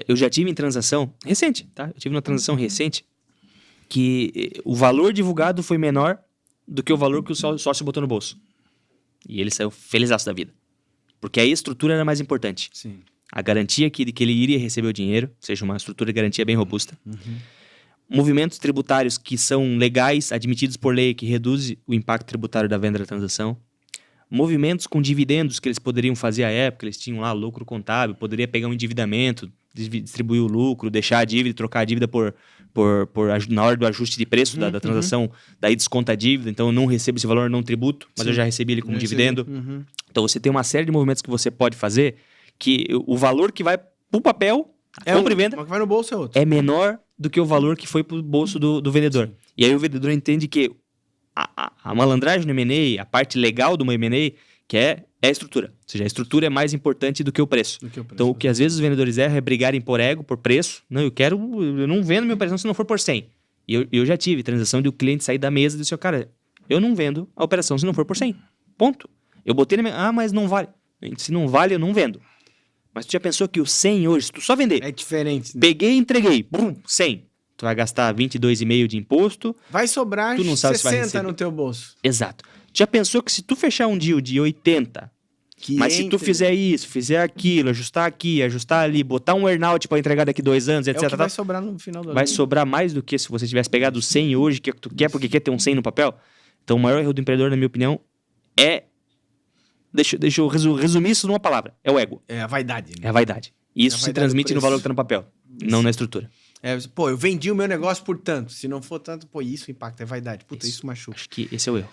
Eu já tive em transação recente, tá? Eu tive uma transação recente que o valor divulgado foi menor do que o valor que o sócio botou no bolso. E ele saiu felizaço da vida. Porque aí a estrutura era mais importante. Sim. A garantia que ele iria receber o dinheiro, seja uma estrutura de garantia bem robusta. Movimentos tributários que são legais, admitidos por lei, que reduzem o impacto tributário da venda da transação. Movimentos com dividendos que eles poderiam fazer à época, eles tinham lá lucro contábil, poderia pegar um endividamento, distribuir o lucro, deixar a dívida, trocar a dívida na hora do ajuste de preço da transação, daí desconta a dívida, então eu não recebo esse valor, não tributo, mas eu já recebi ele como dividendo. Então você tem uma série de movimentos que você pode fazer que o valor que vai pro papel, compra e venda, o que vai no bolso é outro. é menor do que o valor que foi pro bolso do vendedor. Sim. E aí o vendedor entende que a malandragem no M&A, a parte legal do M&A, que é a estrutura. Ou seja, a estrutura é mais importante do que o preço. Então, o que às vezes os vendedores erram é brigarem por ego, por preço. Não, eu não vendo minha operação se não for por 100. E eu já tive transação de o cliente sair da mesa e dizer, cara, eu não vendo a operação se não for por 100. Ponto. Eu botei na minha... mas não vale. Se não vale, eu não vendo. Mas tu já pensou que o 100 hoje, se tu só vender... É diferente. Né? Peguei e entreguei. 100. Tu vai gastar 22,5 de imposto. Vai sobrar tu não sabe 60 no teu bolso. Exato. Já pensou que se tu fechar um deal de 80, mas se tu fizer isso, fizer aquilo, ajustar aqui, ajustar ali, botar um earnout para entregar daqui 2 anos, etc. É o que vai sobrar no final do ano. Vai sobrar mais do que se você tivesse pegado 100 hoje, que tu quer porque quer ter um 100 no papel. Então o maior erro do empreendedor, na minha opinião, é... Deixa eu resumir isso numa palavra. É o ego. É a vaidade. Né? É a vaidade. E isso se transmite no valor que tá no papel, não na estrutura. Eu vendi o meu negócio por tanto. Se não for tanto, isso impacta, é vaidade. Puta, isso machuca. Acho que esse é o erro.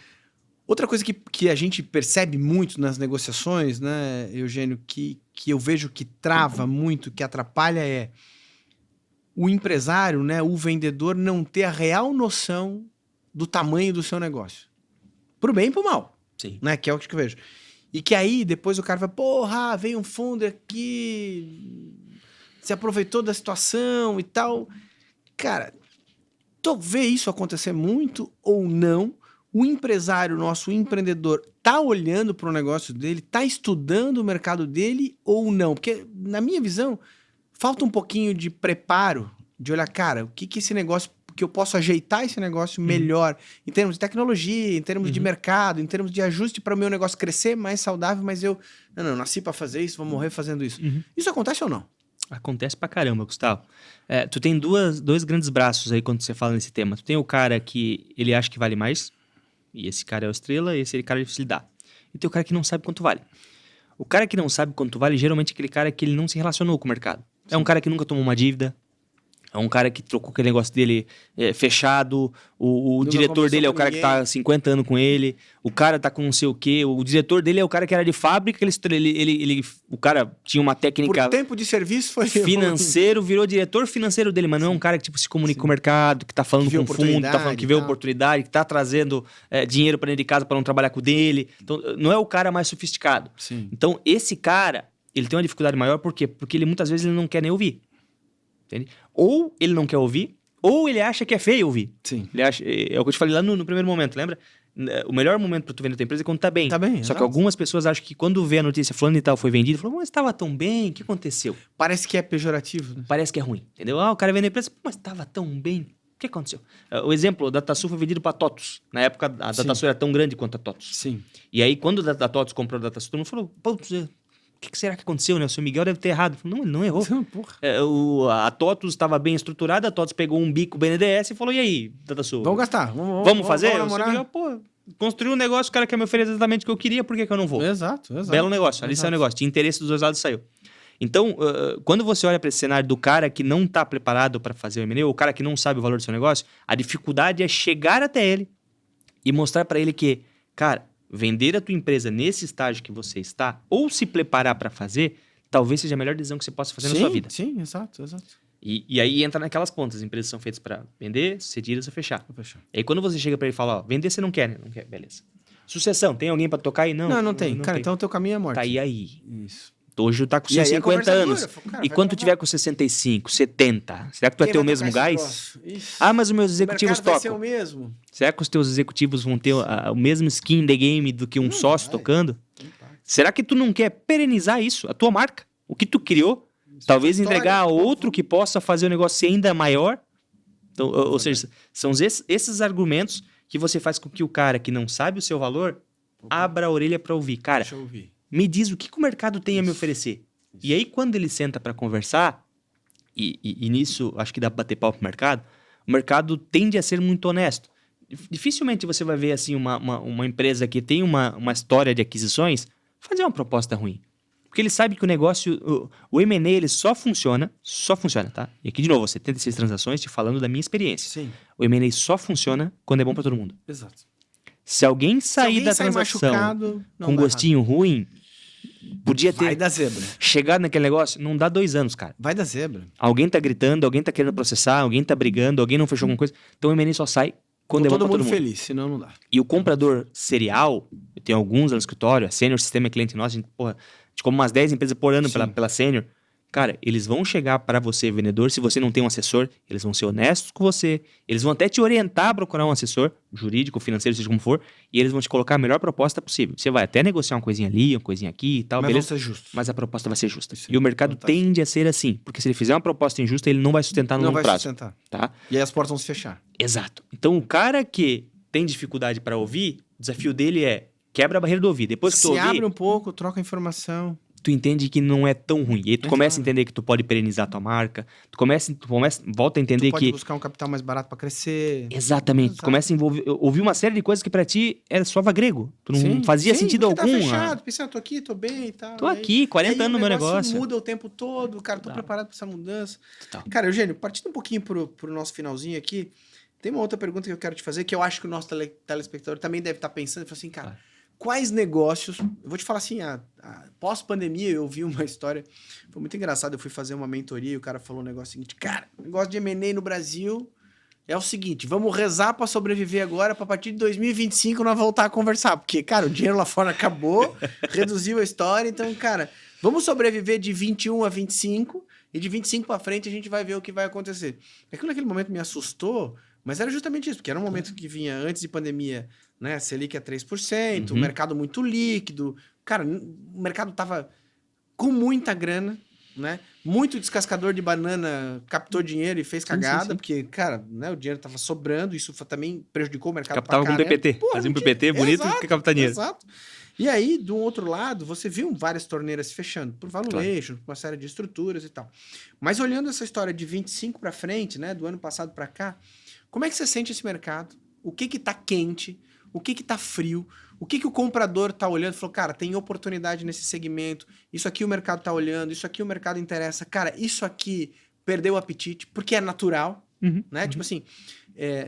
Outra coisa que a gente percebe muito nas negociações, né, Eugênio, que eu vejo que trava muito, que atrapalha é o empresário, né, o vendedor não ter a real noção do tamanho do seu negócio. Pro bem e pro mal. Sim. Né, que é o que eu vejo. E que aí depois o cara vai, porra, veio um funder aqui, se aproveitou da situação e tal. Cara, tu vê isso acontecer muito ou não? O empresário nosso, o empreendedor, tá olhando para o negócio dele, tá estudando o mercado dele ou não? Porque, na minha visão, falta um pouquinho de preparo, de olhar, cara, o que esse negócio, que eu posso ajeitar esse negócio melhor, em termos de tecnologia, em termos de mercado, em termos de ajuste para o meu negócio crescer mais saudável, mas eu nasci para fazer isso, vou morrer fazendo isso. Isso acontece ou não? Acontece pra caramba, Gustavo. Tu tem dois grandes braços aí quando você fala nesse tema. Tu tem o cara que ele acha que vale mais, e esse cara é o estrela, e esse cara é difícil de dar. E tem o cara que não sabe quanto vale. O cara que não sabe quanto vale, geralmente é aquele cara que ele não se relacionou com o mercado. Sim. É um cara que nunca tomou uma dívida, é um cara que trocou aquele negócio dele fechado, o diretor dele é o cara que tá há 50 anos com ele, o cara tá com não sei o quê, o diretor dele é o cara que era de fábrica, o cara tinha uma técnica... Por tempo de serviço foi... Financeiro, virou diretor financeiro dele, mas não é um cara que tipo, se comunica com o mercado, que tá falando com o fundo, tá falando que vê oportunidade, que tá trazendo dinheiro pra dentro de casa pra não trabalhar com o dele. Então, não é o cara mais sofisticado. Sim. Então, esse cara, ele tem uma dificuldade maior, por quê? Porque ele muitas vezes ele não quer nem ouvir. Entende? Ou ele não quer ouvir, ou ele acha que é feio ouvir. Sim. Ele acha, é o que eu te falei lá no primeiro momento, lembra? O melhor momento para tu vender tua empresa é quando tá bem. Tá bem, Só que algumas pessoas acham que quando vê a notícia fulano e tal foi vendido, falam, mas estava tão bem, o que aconteceu? Parece que é pejorativo, né? Parece que é ruim, entendeu? O cara vendeu a empresa, mas estava tão bem, o que aconteceu? O exemplo, a DataSul foi vendido para TOTUS. Na época, a DataSul era tão grande quanto a TOTUS. Sim. E aí, quando a TOTUS comprou a DataSul, todo mundo falou, putz, o que será que aconteceu, né? O seu Miguel deve ter errado. Não, ele não errou. A TOTUS estava bem estruturada, a TOTUS pegou um bico BNDES e falou, e aí, DataSul? Vamos gastar. Vamos fazer? O seu Miguel, construiu um negócio, o cara quer me oferecer exatamente o que eu queria, por que eu não vou? Exato. Belo negócio, ali saiu o negócio. Tinha interesse dos dois lados, saiu. Então, quando você olha para esse cenário do cara que não está preparado para fazer o M&A, ou o cara que não sabe o valor do seu negócio, a dificuldade é chegar até ele e mostrar para ele que, cara, vender a tua empresa nesse estágio que você está, ou se preparar para fazer, talvez seja a melhor decisão que você possa fazer na sua vida. Sim, exato. E aí entra naquelas pontas, as empresas são feitas para vender, cedidas ou fechar. E aí quando você chega para ele e fala, vender você não quer, né? Não quer, beleza. Sucessão, tem alguém para tocar aí? Não tem. Cara, então o teu caminho é morte. Tá aí. Isso. Hoje tá com 150 anos. E quando tu tiver com 65, 70, será que tu vai ter o mesmo gás? Mas os meus executivos tocam. Vai ser o mesmo. Será que os teus executivos vão ter o mesmo skin the game do que um sócio tocando? Será que tu não quer perenizar isso, a tua marca? O que tu criou? Talvez entregar a outro que possa fazer o negócio ser ainda maior? Então, ou seja, são esses argumentos que você faz com que o cara que não sabe o seu valor abra a orelha para ouvir. Cara, Deixa eu ouvir. me diz o que o mercado tem a me oferecer. E aí, quando ele senta para conversar, e nisso acho que dá para bater pau pro mercado, o mercado tende a ser muito honesto. Dificilmente você vai ver assim uma empresa que tem uma história de aquisições fazer uma proposta ruim. Porque ele sabe que o negócio, o M&A, ele só funciona, tá? E aqui, de novo, 76 transações, te falando da minha experiência. Sim. O M&A só funciona quando é bom para todo mundo. Exato. Se alguém sair da sai transação machucado, não com dá gostinho ruim, podia errado. Vai ter dar zebra. chegado naquele negócio, não dá 2 anos, cara. Vai dar zebra. Alguém tá gritando, alguém tá querendo processar, alguém tá brigando, alguém não fechou alguma coisa. Então o M&A só sai quando é bom todo pra mundo todo mundo. feliz, senão não dá. E o comprador serial, eu tenho alguns lá no escritório, a Senior Sistema é cliente nosso, a gente come umas 10 empresas por ano pela Senior. Cara, eles vão chegar para você, vendedor, se você não tem um assessor, eles vão ser honestos com você, eles vão até te orientar a procurar um assessor, jurídico, financeiro, seja como for, e eles vão te colocar a melhor proposta possível. Você vai até negociar uma coisinha ali, uma coisinha aqui e tal, Mas beleza? vão ser justos. Mas a proposta vai ser justa. Isso, E o mercado fantástico. tende a ser assim, porque se ele fizer uma proposta injusta, ele não vai sustentar no Não longo vai prazo. sustentar. Tá? E aí as portas vão se fechar. Exato. Então, o cara que tem dificuldade para ouvir, o desafio dele é quebra a barreira do ouvir. Depois que tu Se ouvir, abre um pouco, troca informação. tu entende que não é tão ruim. E aí tu começa a entender que tu pode perenizar tua marca, tu volta a entender Tu pode que... buscar um capital mais barato para crescer. Exatamente. Tu Exato. começa a ouvir uma série de coisas que pra ti era só vagrego. Tu não fazia sentido porque algum. Tá fechado, pensando, tô aqui, tô bem e tal. Tô e aí- aqui, 40 aí anos no o meu negócio. muda o tempo todo, cara, tô Total. preparado pra essa mudança. Total. Cara, Eugênio, partindo um pouquinho pro nosso finalzinho aqui, tem uma outra pergunta que eu quero te fazer, que eu acho que o nosso telespectador também deve estar pensando, e fala assim, cara, quais negócios... Eu vou te falar assim, pós-pandemia eu vi uma história, foi muito engraçado, eu fui fazer uma mentoria e o cara falou um negócio seguinte, cara, o negócio de M&A no Brasil é o seguinte, vamos rezar pra sobreviver agora, pra partir de 2025 nós voltar a conversar, porque, cara, o dinheiro lá fora acabou, reduziu a história, então, cara, vamos sobreviver de 21 a 25 e de 25 pra frente a gente vai ver o que vai acontecer. Aquilo naquele momento me assustou, mas era justamente isso, porque era um momento que vinha antes de pandemia, né, Selic a 3%, o mercado muito líquido, cara, o mercado tava com muita grana, né, muito descascador de banana captou dinheiro e fez cagada, sim. porque, cara, né, o dinheiro tava sobrando, isso também prejudicou o mercado Captava pra com caramba. PPT. Pô, Fazia um não tinha- PPT bonito Exato, que captar dinheiro. Exato. E aí, do outro lado, você viu várias torneiras se fechando, por valuation, por uma série de estruturas e tal. Mas olhando essa história de 25 para frente, né, do ano passado para cá, como é que você sente esse mercado? O que tá quente? O que tá frio? O que o comprador tá olhando e falou, cara, tem oportunidade nesse segmento, isso aqui o mercado tá olhando, isso aqui o mercado interessa, cara, isso aqui perdeu o apetite, porque é natural, né? Tipo assim,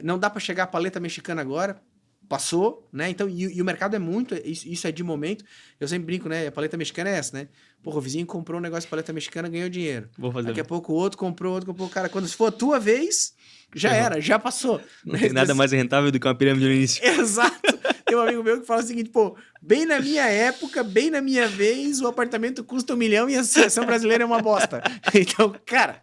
não dá para chegar a paleta mexicana agora, passou, né? Então, e o mercado é muito, isso é de momento. Eu sempre brinco, né? A paleta mexicana é essa, né? Porra, o vizinho comprou um negócio de paleta mexicana, ganhou dinheiro. Vou fazer. Daqui a pouco o outro comprou. Cara, quando for a tua vez, já era, já passou. Não tem nada mais rentável do que uma pirâmide no início. Exato. Tem um amigo meu que fala o seguinte, pô, bem na minha época, bem na minha vez, o apartamento custa 1 milhão e a seleção brasileira é uma bosta. Então, cara,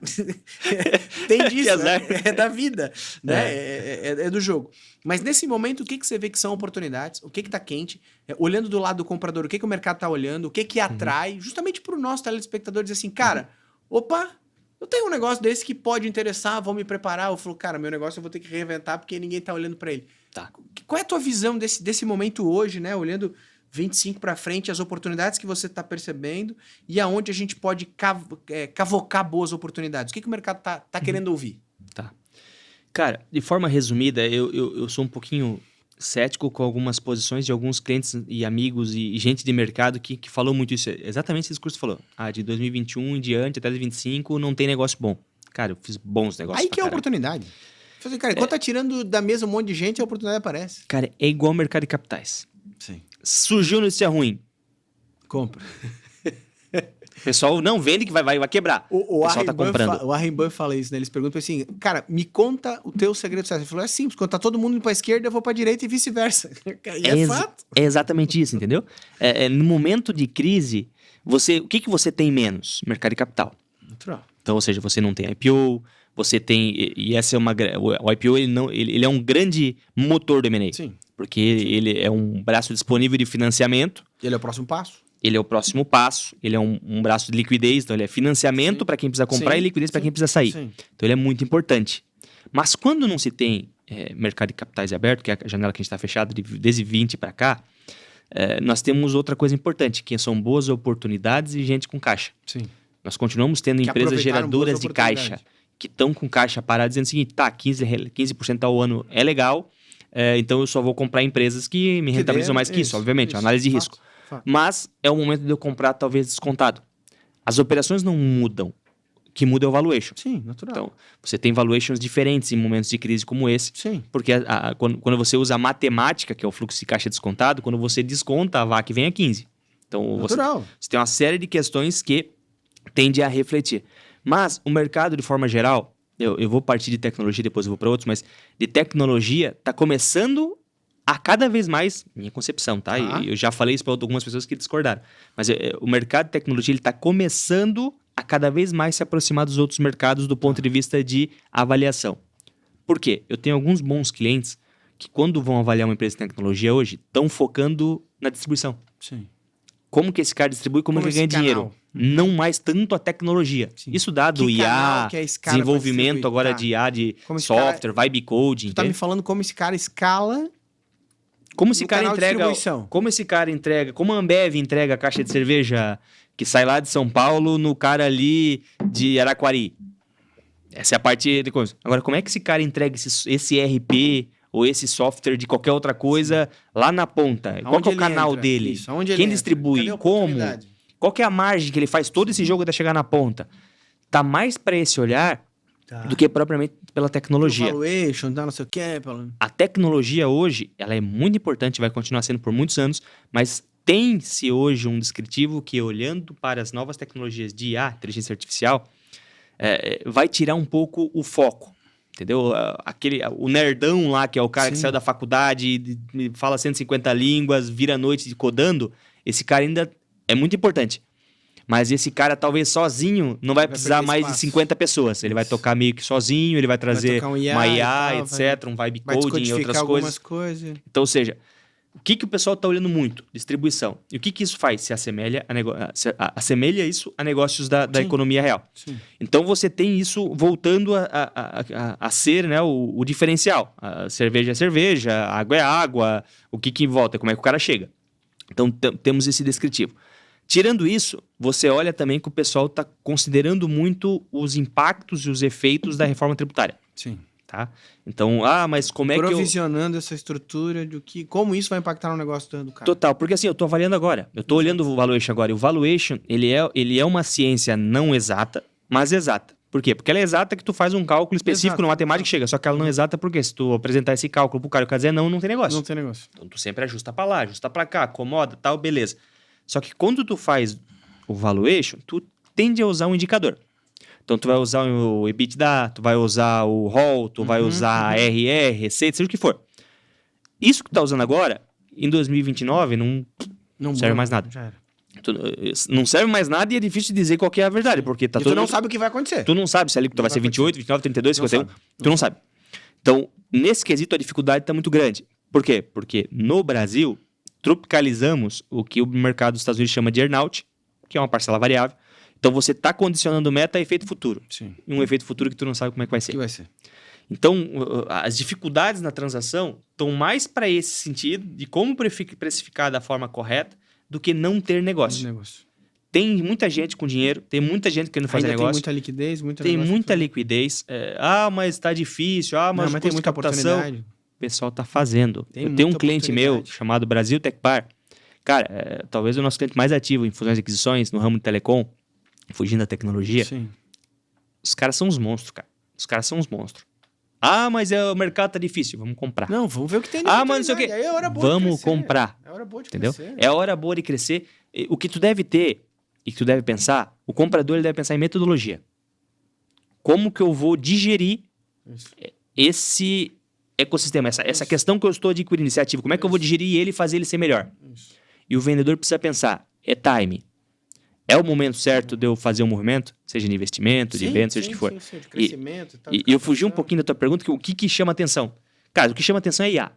tem disso, né? É da vida, né? É do jogo. Mas nesse momento, o que você vê que são oportunidades? O que tá quente? Olhando do lado do comprador, o que o mercado tá olhando? O que atrai? Justamente pro nosso telespectador dizer assim, cara, opa, eu tenho um negócio desse que pode interessar, vou me preparar. Eu falo, cara, meu negócio eu vou ter que reinventar porque ninguém tá olhando para ele. Tá. Qual é a tua visão desse momento hoje, né? Olhando 25 para frente, as oportunidades que você tá percebendo e aonde a gente pode cavocar boas oportunidades. O que o mercado tá querendo ouvir? Tá. Cara, de forma resumida, eu sou um pouquinho cético com algumas posições de alguns clientes e amigos e gente de mercado que falou muito isso. Exatamente esse discurso que falou. De 2021 em diante até 2025 não tem negócio bom. Cara, eu fiz bons negócios. Aí que é a oportunidade. Cara, enquanto tá tirando da mesa um monte de gente, a oportunidade aparece. Cara, é igual ao mercado de capitais. Sim. Surgiu notícia ruim. Compra. O pessoal não vende que vai quebrar. O pessoal tá comprando. O Warren Buffett fala isso, né? Eles perguntam assim, cara, me conta o teu segredo. Ele falou, é simples, quando tá todo mundo indo pra esquerda, eu vou pra direita e vice-versa. E é fato. É exatamente isso, entendeu? No momento de crise, o que você tem menos? Mercado de capital. Natural. Então, ou seja, você não tem IPO, você tem... E essa é o IPO, ele é um grande motor do M&A. Sim. Porque ele é um braço disponível de financiamento. Ele é o próximo passo. Ele é o próximo passo, ele é um braço de liquidez, então ele é financiamento para quem precisa comprar e liquidez para quem precisa sair. Sim. Então ele é muito importante. Mas quando não se tem mercado de capitais aberto, que é a janela que a gente está fechada desde 20 para cá, nós temos outra coisa importante, que são boas oportunidades e gente com caixa. Sim. Nós continuamos tendo Que empresas aproveitaram boas geradoras de caixa, que estão com caixa parada, dizendo o seguinte, 15% ao ano é legal, então eu só vou comprar empresas que me rentabilizam mais que isso, obviamente, análise de risco. Fato. Mas é o momento de eu comprar talvez descontado. As operações não mudam. O que muda é o valuation. Sim, natural. Então, você tem valuations diferentes em momentos de crise como esse. Sim. Porque quando você usa a matemática, que é o fluxo de caixa descontado, quando você desconta, a VAC vem a 15. Então, você tem uma série de questões que tende a refletir. Mas o mercado, de forma geral, eu vou partir de tecnologia, depois eu vou para outros, mas de tecnologia está começando a cada vez mais, minha concepção, tá? E eu já falei isso para algumas pessoas que discordaram. Mas o mercado de tecnologia está começando a cada vez mais se aproximar dos outros mercados do ponto de vista de avaliação. Por quê? Eu tenho alguns bons clientes que, quando vão avaliar uma empresa de tecnologia hoje, estão focando na distribuição. Sim. Como que esse cara distribui, como ele ganha dinheiro. Não mais tanto a tecnologia. Sim. Isso dá do IA, desenvolvimento agora de IA, de software, vibe coding. Tu tá me falando como esse cara escala... Como esse cara entrega, como a Ambev entrega a caixa de cerveja que sai lá de São Paulo no cara ali de Araquari. Essa é a parte de coisa. Agora, como é que esse cara entrega esse ERP ou esse software de qualquer outra coisa lá na ponta? Qual que é o canal dele? Isso, quem distribui? Como? Qual que é a margem que ele faz todo esse jogo até chegar na ponta? Tá mais para esse olhar do que propriamente pela tecnologia. Valuation, não sei o que. A tecnologia hoje, ela é muito importante, vai continuar sendo por muitos anos, mas tem-se hoje um descritivo que, olhando para as novas tecnologias de IA, inteligência artificial, vai tirar um pouco o foco. Entendeu? O nerdão lá, que é o cara que saiu da faculdade, fala 150 línguas, vira a noite codando, esse cara ainda é muito importante. Mas esse cara, talvez sozinho, não vai precisar mais de 50 pessoas. Ele vai tocar meio que sozinho, ele vai trazer uma IA, etc., um vibe coding e outras coisas. Então, ou seja, o que o pessoal está olhando muito? Distribuição. E o que isso faz? Se assemelha isso a negócios da economia real. Sim. Então, você tem isso voltando a ser, né, o diferencial. A cerveja é cerveja, a água é água, o que volta, como é que o cara chega. Então, temos esse descritivo. Tirando isso, você olha também que o pessoal está considerando muito os impactos e os efeitos da reforma tributária. Sim. Tá? Então, mas como é que provisionando essa estrutura como isso vai impactar no negócio do cara. Total, porque assim, eu estou avaliando agora. Eu estou olhando o valuation agora. E o valuation, ele é uma ciência não exata, mas exata. Por quê? Porque ela é exata que tu faz um cálculo específico na matemática que chega. Só que ela não é exata porque se tu apresentar esse cálculo pro cara e o cara dizer não tem negócio. Não tem negócio. Então, tu sempre ajusta para lá, ajusta para cá, acomoda, tal, beleza. Só que quando tu faz o valuation, tu tende a usar um indicador. Então, tu vai usar o EBITDA, tu vai usar o ROL, tu vai usar a RR, receita, seja o que for. Isso que tu tá usando agora, em 2029, não serve mais nada. Já era. Não serve mais nada e é difícil de dizer qual que é a verdade, porque tá tu não sabe o que vai acontecer. Tu não sabe se a alíquota vai ser 28, 29, 32, 51. Tu não sabe. Então, nesse quesito, a dificuldade tá muito grande. Por quê? Porque no Brasil, tropicalizamos o que o mercado dos Estados Unidos chama de earnout, que é uma parcela variável. Então, você está condicionando meta a efeito futuro. Sim. E um efeito futuro que tu não sabe como é que vai ser. Que vai ser. Então, as dificuldades na transação estão mais para esse sentido de como precificar da forma correta do que não ter negócio. Tem muita gente com dinheiro, tem muita gente querendo fazer negócio. Tem muita liquidez, tem muita liquidez. Mas está difícil. Mas tem muita oportunidade. O pessoal está fazendo. Eu tenho um cliente meu chamado Brasil Tecpar. Cara, talvez o nosso cliente mais ativo em fusões e aquisições no ramo de telecom, fugindo da tecnologia. Sim. Os caras são uns monstros, cara. Os caras são uns monstros. Mas o mercado tá difícil, vamos comprar. Não, vamos ver o que tem. Mas não sei o quê. Aí é hora boa vamos de crescer. comprar. É hora boa de entendeu? crescer. É hora boa de crescer. O que tu deve ter e que tu deve pensar, o comprador ele deve pensar em metodologia. Como que eu vou digerir esse ecossistema, essa questão que eu estou adquirindo, esse ativo, como é que eu vou digerir ele e fazer ele ser melhor? E o vendedor precisa pensar, time. É o momento certo de eu fazer um movimento, seja de investimento, de venda, seja o que for. Sim, de crescimento. E eu fugi um pouquinho da tua pergunta, que o que chama atenção? Cara, o que chama atenção é IA.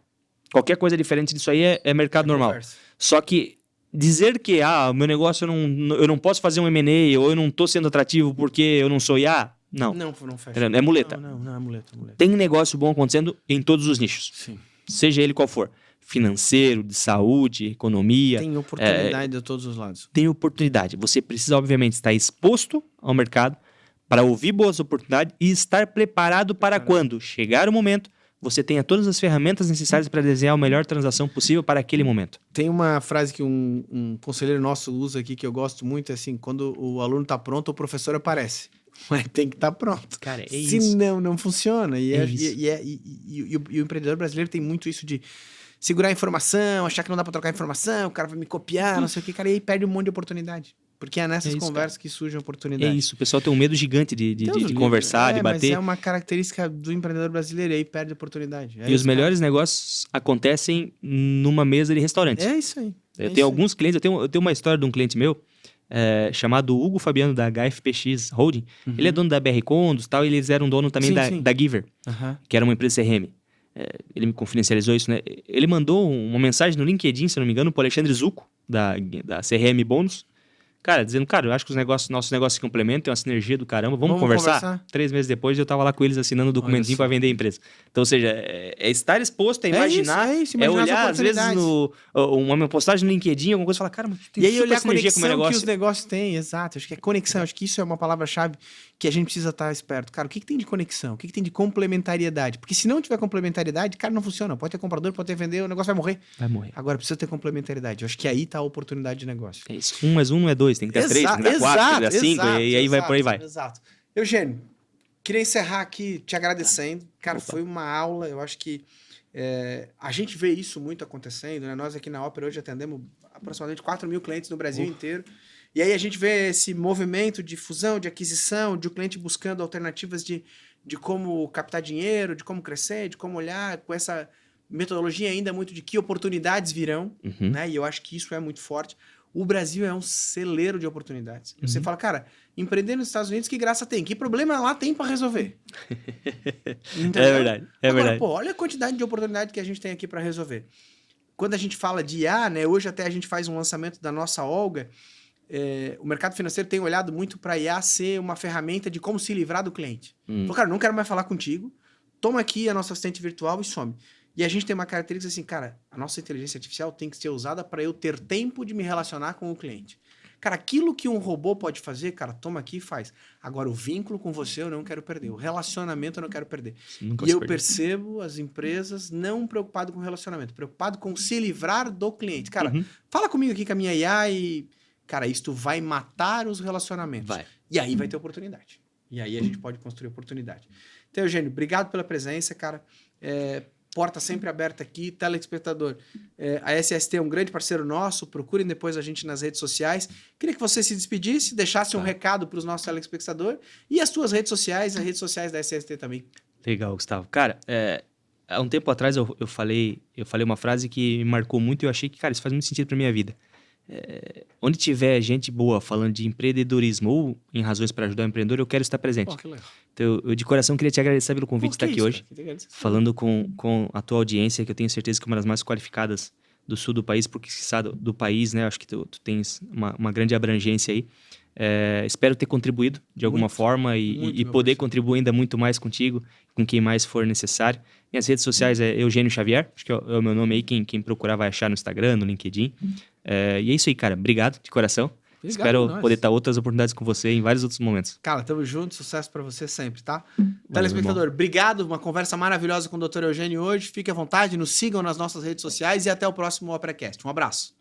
Qualquer coisa diferente disso aí é mercado normal. Conversa. Só que dizer que o meu negócio eu não posso fazer um M&A ou eu não estou sendo atrativo porque eu não sou IA, Não. Não fecha. É muleta. Não é muleta. Tem negócio bom acontecendo em todos os nichos. Sim. Seja ele qual for. Financeiro, de saúde, economia. Tem oportunidade de todos os lados. Tem oportunidade. Você precisa, obviamente, estar exposto ao mercado para ouvir boas oportunidades e estar preparado para quando chegar o momento, você tenha todas as ferramentas necessárias para desenhar a melhor transação possível para aquele momento. Tem uma frase que um conselheiro nosso usa aqui que eu gosto muito, é assim, quando o aluno está pronto, o professor aparece. Mas tem que estar pronto. Cara, é isso. Senão, não funciona. E o empreendedor brasileiro tem muito isso de segurar a informação, achar que não dá para trocar informação, o cara vai me copiar, não sei o que, cara, e aí perde um monte de oportunidade. Porque é nessas conversas que surgem oportunidades. É isso, o pessoal tem um medo gigante de conversar, de bater. Mas é uma característica do empreendedor brasileiro, e aí perde oportunidade. E os melhores negócios acontecem numa mesa de restaurante. É isso aí. Eu tenho alguns clientes, eu tenho uma história de um cliente meu, chamado Hugo Fabiano, da HFPX Holding. Ele é dono da BR Condos e tal, e eles eram dono também da Giver, que era uma empresa CRM. Ele me confidencializou isso, né? Ele mandou uma mensagem no LinkedIn, se não me engano, pro Alexandre Zucco, da CRM Bônus. Cara, dizendo, eu acho que nossos negócios se complementam, tem uma sinergia do caramba, vamos conversar? 3 meses depois eu tava lá com eles assinando um documentinho para vender a empresa. Então, ou seja, é estar exposto, é imaginar, é olhar, às vezes, uma postagem no LinkedIn, alguma coisa, e falar, cara, mas tem super olhar sinergia com o meu negócio. Que os negócios têm, exato. Acho que é conexão, acho que isso é uma palavra-chave que a gente precisa estar esperto. Cara, o que tem de conexão? O que tem de complementariedade? Porque se não tiver complementariedade, cara, não funciona. Pode ter comprador, pode ter vender, o negócio vai morrer. Agora, precisa ter complementariedade. Eu acho que aí tá a oportunidade de negócio. É isso. 1 mais 1 não é 2, tem que dar 3, tem que dar 4, tem que dar 5, e aí vai por aí vai. Exato. Eugênio, queria encerrar aqui te agradecendo. Cara, foi uma aula, eu acho que a gente vê isso muito acontecendo, né? Nós aqui na Ópera hoje atendemos aproximadamente 4 mil clientes no Brasil inteiro. E aí a gente vê esse movimento de fusão, de aquisição, de o cliente buscando alternativas de como captar dinheiro, de como crescer, de como olhar, com essa metodologia ainda muito de que oportunidades virão, né? E eu acho que isso é muito forte. O Brasil é um celeiro de oportunidades. Você fala, cara, empreender nos Estados Unidos, que graça tem? Que problema lá tem para resolver? É verdade, verdade. Pô, olha a quantidade de oportunidade que a gente tem aqui para resolver. Quando a gente fala de IA, né? Hoje até a gente faz um lançamento da nossa Olga. O mercado financeiro tem olhado muito para a IA ser uma ferramenta de como se livrar do cliente. Falou, cara, não quero mais falar contigo, toma aqui a nossa assistente virtual e some. E a gente tem uma característica assim, cara, a nossa inteligência artificial tem que ser usada para eu ter tempo de me relacionar com o cliente. Cara, aquilo que um robô pode fazer, cara, toma aqui e faz. Agora, o vínculo com você eu não quero perder. O relacionamento eu não quero perder. E eu percebo as empresas não preocupadas com o relacionamento, preocupadas com se livrar do cliente. Cara, fala comigo aqui com a minha IA e... Cara, isto vai matar os relacionamentos. Vai. E aí vai ter oportunidade. E aí a gente pode construir oportunidade. Então, Eugênio, obrigado pela presença, cara. Porta sempre aberta aqui, telespectador. A SST é um grande parceiro nosso, procurem depois a gente nas redes sociais. Queria que você se despedisse, deixasse um recado para os nossos telespectadores e as suas redes sociais, as redes sociais da SST também. Legal, Gustavo. Cara, há um tempo atrás eu falei uma frase que me marcou muito e eu achei que, cara, isso faz muito sentido para minha vida. Onde tiver gente boa falando de empreendedorismo ou em razões para ajudar o empreendedor, eu quero estar presente. Que legal. Então, eu de coração queria te agradecer pelo convite de estar aqui hoje, falando com a tua audiência, que eu tenho certeza que é uma das mais qualificadas do sul do país, porque se sabe do país, né? Acho que tu tens uma grande abrangência aí. Espero ter contribuído de alguma forma e poder contribuir ainda muito mais contigo, com quem mais for necessário. Minhas redes sociais é Eugênio Xavier, acho que é o meu nome aí, quem procurar vai achar no Instagram, no LinkedIn. E é isso aí, cara. Obrigado de coração. Obrigado, espero poder estar outras oportunidades com você em vários outros momentos. Cara, tamo junto, sucesso pra você sempre, tá? Telespectador, obrigado, uma conversa maravilhosa com o Dr. Eugênio hoje. Fique à vontade, nos sigam nas nossas redes sociais e até o próximo OperaCast. Um abraço.